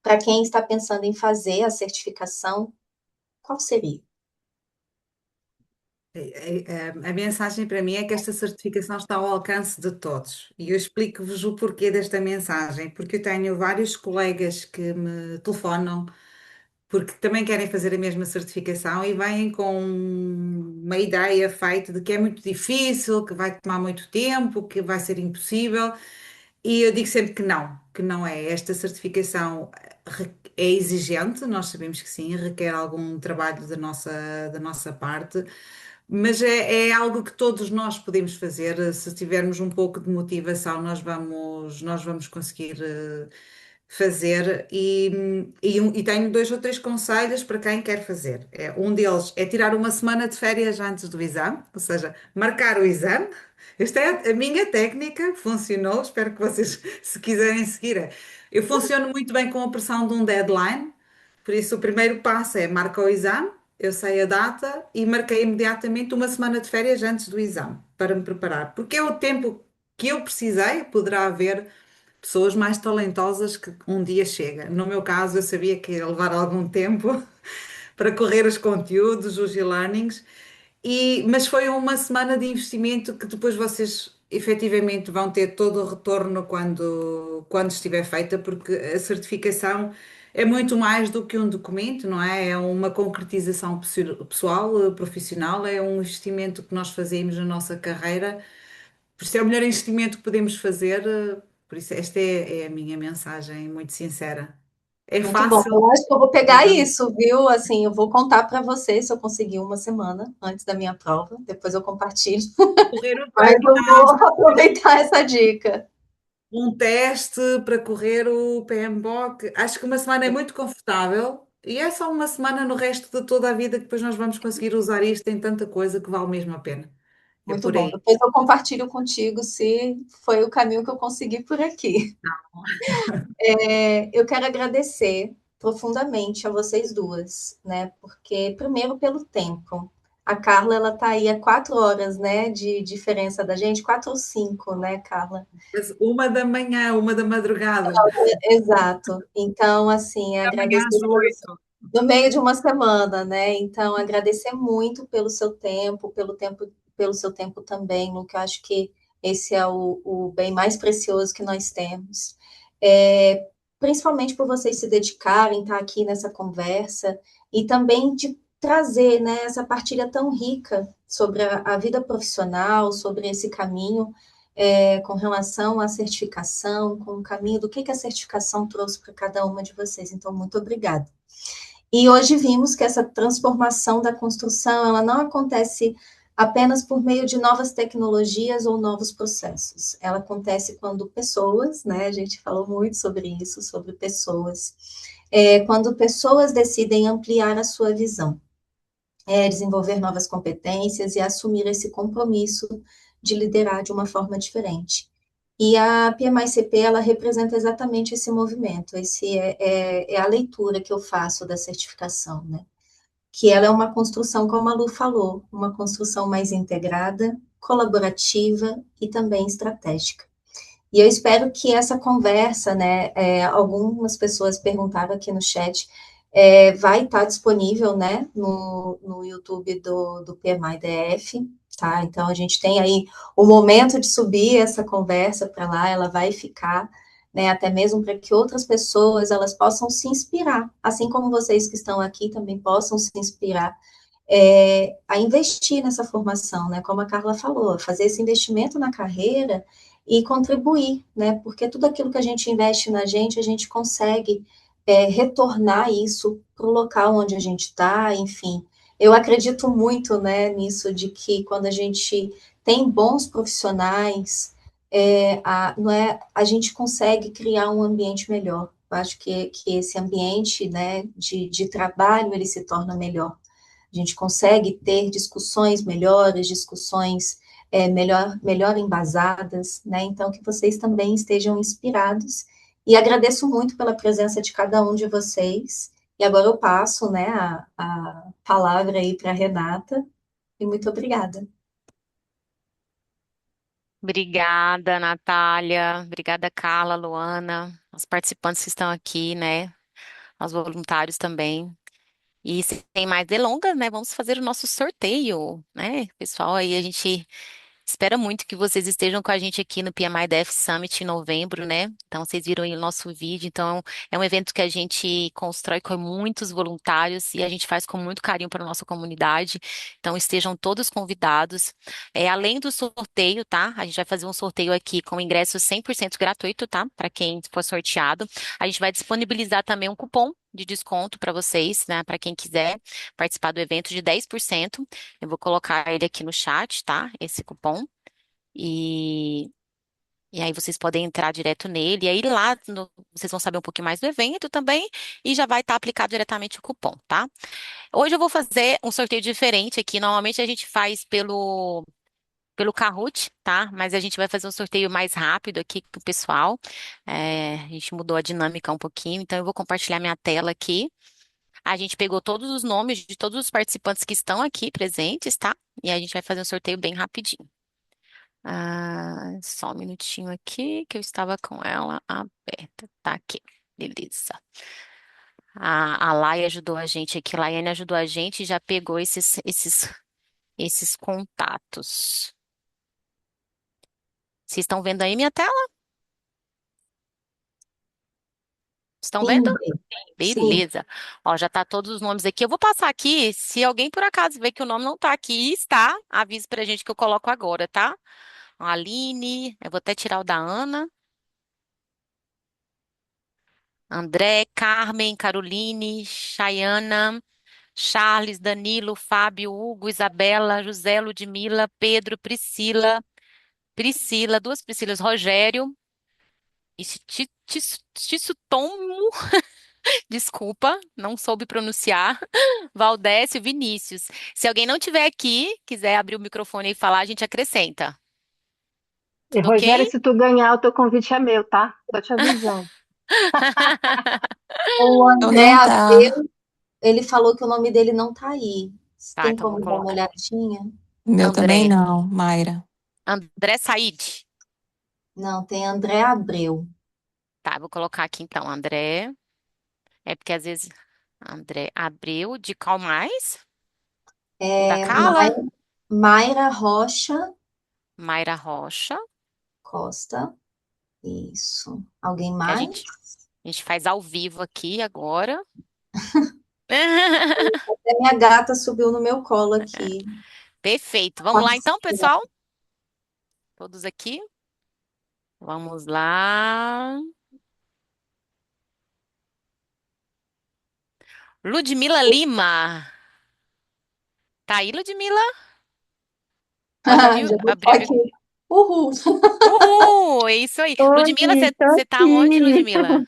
Speaker 5: para quem está pensando em fazer a certificação, qual seria?
Speaker 7: A mensagem para mim é que esta certificação está ao alcance de todos. E eu explico-vos o porquê desta mensagem, porque eu tenho vários colegas que me telefonam porque também querem fazer a mesma certificação e vêm com uma ideia feita de que é muito difícil, que vai tomar muito tempo, que vai ser impossível. E eu digo sempre que não é. Esta certificação é exigente, nós sabemos que sim, requer algum trabalho da nossa parte, mas é algo que todos nós podemos fazer. Se tivermos um pouco de motivação, nós vamos conseguir fazer. E tenho dois ou três conselhos para quem quer fazer. Um deles é tirar uma semana de férias antes do exame, ou seja, marcar o exame. Esta é a minha técnica, funcionou. Espero que vocês, se quiserem seguir, eu funciono muito bem com a pressão de um deadline. Por isso, o primeiro passo é marcar o exame, eu sei a data e marquei imediatamente uma semana de férias antes do exame para me preparar, porque é o tempo que eu precisei. Poderá haver pessoas mais talentosas que um dia chega. No meu caso, eu sabia que ia levar algum tempo para correr os conteúdos, os e-learnings, mas foi uma semana de investimento que depois vocês efetivamente vão ter todo o retorno quando estiver feita, porque a certificação é muito mais do que um documento, não é? É uma concretização pessoal, profissional, é um investimento que nós fazemos na nossa carreira. Por isso é o melhor investimento que podemos fazer. Por isso, esta é a minha mensagem muito sincera. É
Speaker 5: Muito bom.
Speaker 7: fácil.
Speaker 5: Eu acho que eu vou pegar isso, viu? Assim, eu vou contar para você se eu conseguir uma semana antes da minha prova. Depois eu compartilho.
Speaker 7: Correr o
Speaker 5: Mas eu vou
Speaker 7: ginásio,
Speaker 5: aproveitar essa dica.
Speaker 7: um teste para correr o PMBOK. Acho que uma semana é muito confortável e é só uma semana no resto de toda a vida que depois nós vamos conseguir usar isto em tanta coisa que vale mesmo a pena. É
Speaker 5: Muito
Speaker 7: por
Speaker 5: bom.
Speaker 7: aí.
Speaker 5: Depois eu compartilho contigo se foi o caminho que eu consegui por aqui. Eu quero agradecer profundamente a vocês duas, né? Porque, primeiro, pelo tempo. A Carla, ela tá aí há 4 horas, né, de diferença da gente, 4 ou 5, né, Carla?
Speaker 7: Mas uma da manhã, uma da madrugada,
Speaker 5: Exato. Então, assim,
Speaker 7: amanhã
Speaker 5: agradecer
Speaker 7: às 8.
Speaker 5: no meio de uma semana, né? Então, agradecer muito pelo seu tempo também, Lu, que eu acho que esse é o bem mais precioso que nós temos. Principalmente por vocês se dedicarem, estar aqui nessa conversa e também de trazer, né, essa partilha tão rica sobre a vida profissional, sobre esse caminho com relação à certificação, com o caminho do que a certificação trouxe para cada uma de vocês. Então, muito obrigada. E hoje vimos que essa transformação da construção, ela não acontece apenas por meio de novas tecnologias ou novos processos. Ela acontece quando pessoas, né, a gente falou muito sobre isso, sobre pessoas, quando pessoas decidem ampliar a sua visão, desenvolver novas competências e assumir esse compromisso de liderar de uma forma diferente. E a PMI-CP, ela representa exatamente esse movimento, esse é a leitura que eu faço da certificação, né? Que ela é uma construção, como a Lu falou, uma construção mais integrada, colaborativa e também estratégica. E eu espero que essa conversa, né, algumas pessoas perguntaram aqui no chat, vai estar disponível, né, no YouTube do PMI-DF, tá? Então, a gente tem aí o momento de subir essa conversa para lá, ela vai ficar, né, até mesmo para que outras pessoas, elas possam se inspirar, assim como vocês que estão aqui também possam se inspirar a investir nessa formação, né? Como a Carla falou, fazer esse investimento na carreira e contribuir, né? Porque tudo aquilo que a gente investe na gente, a gente consegue retornar isso para o local onde a gente está, enfim. Eu acredito muito, né, nisso de que quando a gente tem bons profissionais, não é, a gente consegue criar um ambiente melhor. Eu acho que esse ambiente, né, de trabalho, ele se torna melhor. A gente consegue ter discussões melhores, discussões melhor embasadas, né? Então, que vocês também estejam inspirados. E agradeço muito pela presença de cada um de vocês. E agora eu passo, né, a palavra aí para a Renata. E muito obrigada.
Speaker 1: Obrigada, Natália. Obrigada, Carla, Luana, os participantes que estão aqui, né? Aos voluntários também. E sem mais delongas, né? Vamos fazer o nosso sorteio, né, pessoal? Aí a gente espera muito que vocês estejam com a gente aqui no PMI DF Summit em novembro, né? Então, vocês viram aí o nosso vídeo. Então, é um evento que a gente constrói com muitos voluntários e a gente faz com muito carinho para a nossa comunidade. Então, estejam todos convidados. Além do sorteio, tá? A gente vai fazer um sorteio aqui com ingresso 100% gratuito, tá? Para quem for sorteado. A gente vai disponibilizar também um cupom de desconto para vocês, né? Para quem quiser participar do evento de 10%. Eu vou colocar ele aqui no chat, tá? Esse cupom. E, e aí vocês podem entrar direto nele. E aí lá vocês vão saber um pouquinho mais do evento também. E já vai estar aplicado diretamente o cupom, tá? Hoje eu vou fazer um sorteio diferente aqui. Normalmente a gente faz pelo Kahoot, tá? Mas a gente vai fazer um sorteio mais rápido aqui com o pessoal. A gente mudou a dinâmica um pouquinho. Então eu vou compartilhar minha tela aqui. A gente pegou todos os nomes de todos os participantes que estão aqui presentes, tá? E a gente vai fazer um sorteio bem rapidinho. Só um minutinho aqui, que eu estava com ela aberta. Tá aqui. Beleza. A Lai ajudou a gente aqui, a Laiane ajudou a gente e já pegou esses contatos. Vocês estão vendo aí minha tela? Estão
Speaker 5: Sim,
Speaker 1: vendo?
Speaker 5: sim.
Speaker 1: Beleza. Ó, já tá todos os nomes aqui. Eu vou passar aqui. Se alguém por acaso ver que o nome não tá aqui e está, avise pra gente que eu coloco agora, tá? Aline, eu vou até tirar o da Ana. André, Carmen, Caroline, Chayana, Charles, Danilo, Fábio, Hugo, Isabela, José, Ludmila, Pedro, Priscila, duas Priscilas, Rogério, e Tissutomo, desculpa, não soube pronunciar, Valdécio, Vinícius. Se alguém não tiver aqui, quiser abrir o microfone e falar, a gente acrescenta.
Speaker 6: E
Speaker 1: Tudo
Speaker 6: Rogério,
Speaker 1: ok?
Speaker 6: se tu ganhar, o teu convite é meu, tá? Tô te avisando.
Speaker 5: O
Speaker 9: Eu
Speaker 5: André
Speaker 9: não tá.
Speaker 5: Abreu, ele falou que o nome dele não está aí.
Speaker 1: Tá,
Speaker 5: Tem
Speaker 1: então
Speaker 5: como
Speaker 1: vou
Speaker 5: dar uma
Speaker 1: colocar.
Speaker 5: olhadinha?
Speaker 9: Meu também
Speaker 1: André.
Speaker 9: não, Mayra.
Speaker 1: André Said.
Speaker 5: Não, tem André Abreu.
Speaker 1: Tá, vou colocar aqui então, André. É porque às vezes André Abreu, de qual mais? O da Carla?
Speaker 5: Mayra Rocha
Speaker 1: Mayra Rocha,
Speaker 5: Costa. Isso. Alguém
Speaker 1: que
Speaker 5: mais?
Speaker 1: a gente faz ao vivo aqui agora.
Speaker 5: Até minha gata subiu no meu colo aqui.
Speaker 1: Perfeito. Vamos lá então, pessoal? Todos aqui? Vamos lá. Ludmila Lima. Tá aí, Ludmila? Pode abrir,
Speaker 5: Já vou
Speaker 1: abrir o
Speaker 5: estar
Speaker 1: microfone.
Speaker 5: aqui. Uhul!
Speaker 1: Uhul! É isso aí. Ludmila,
Speaker 10: Oi, tô
Speaker 1: você tá onde,
Speaker 10: aqui.
Speaker 1: Ludmila?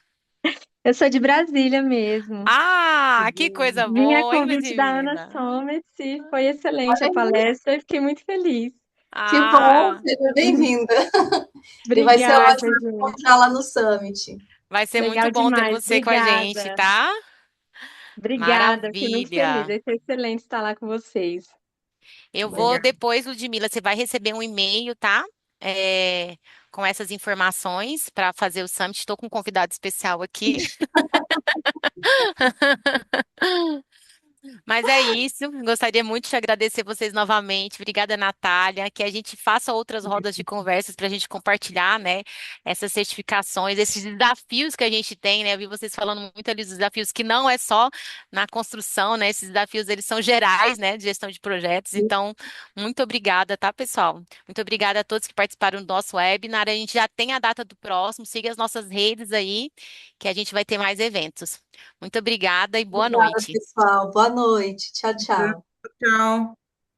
Speaker 10: Eu sou de Brasília mesmo.
Speaker 1: Ah, que coisa
Speaker 10: Vim a
Speaker 1: boa, hein,
Speaker 10: convite da Ana
Speaker 1: Ludmila?
Speaker 10: Summit e foi excelente
Speaker 5: Olha
Speaker 10: a
Speaker 5: aí,
Speaker 10: palestra e fiquei muito feliz.
Speaker 5: que bom,
Speaker 1: Ah,
Speaker 5: seja bem-vinda. E vai ser
Speaker 10: Obrigada,
Speaker 5: ótimo
Speaker 10: Ju.
Speaker 5: encontrar lá no Summit.
Speaker 1: vai ser muito
Speaker 10: Legal
Speaker 1: bom ter
Speaker 10: demais.
Speaker 1: você com a gente,
Speaker 10: Obrigada.
Speaker 1: tá?
Speaker 10: Obrigada, fiquei muito feliz.
Speaker 1: Maravilha.
Speaker 10: Vai ser excelente estar lá com vocês.
Speaker 1: Eu vou
Speaker 10: Legal.
Speaker 1: depois, Ludmila, você vai receber um e-mail, tá? É, com essas informações para fazer o summit. Estou com um convidado especial aqui. Mas é isso. Gostaria muito de agradecer vocês novamente. Obrigada, Natália. Que a gente faça outras rodas de conversas para a gente compartilhar, né, essas certificações, esses desafios que a gente tem, né? Eu vi vocês falando muito ali dos desafios que não é só na construção, né? Esses desafios eles são gerais, né, de gestão de projetos. Então, muito obrigada, tá, pessoal? Muito obrigada a todos que participaram do nosso webinar. A gente já tem a data do próximo. Siga as nossas redes aí, que a gente vai ter mais eventos. Muito obrigada e boa
Speaker 5: Obrigada,
Speaker 1: noite.
Speaker 5: pessoal. Boa noite. Tchau, tchau.
Speaker 7: Tchau.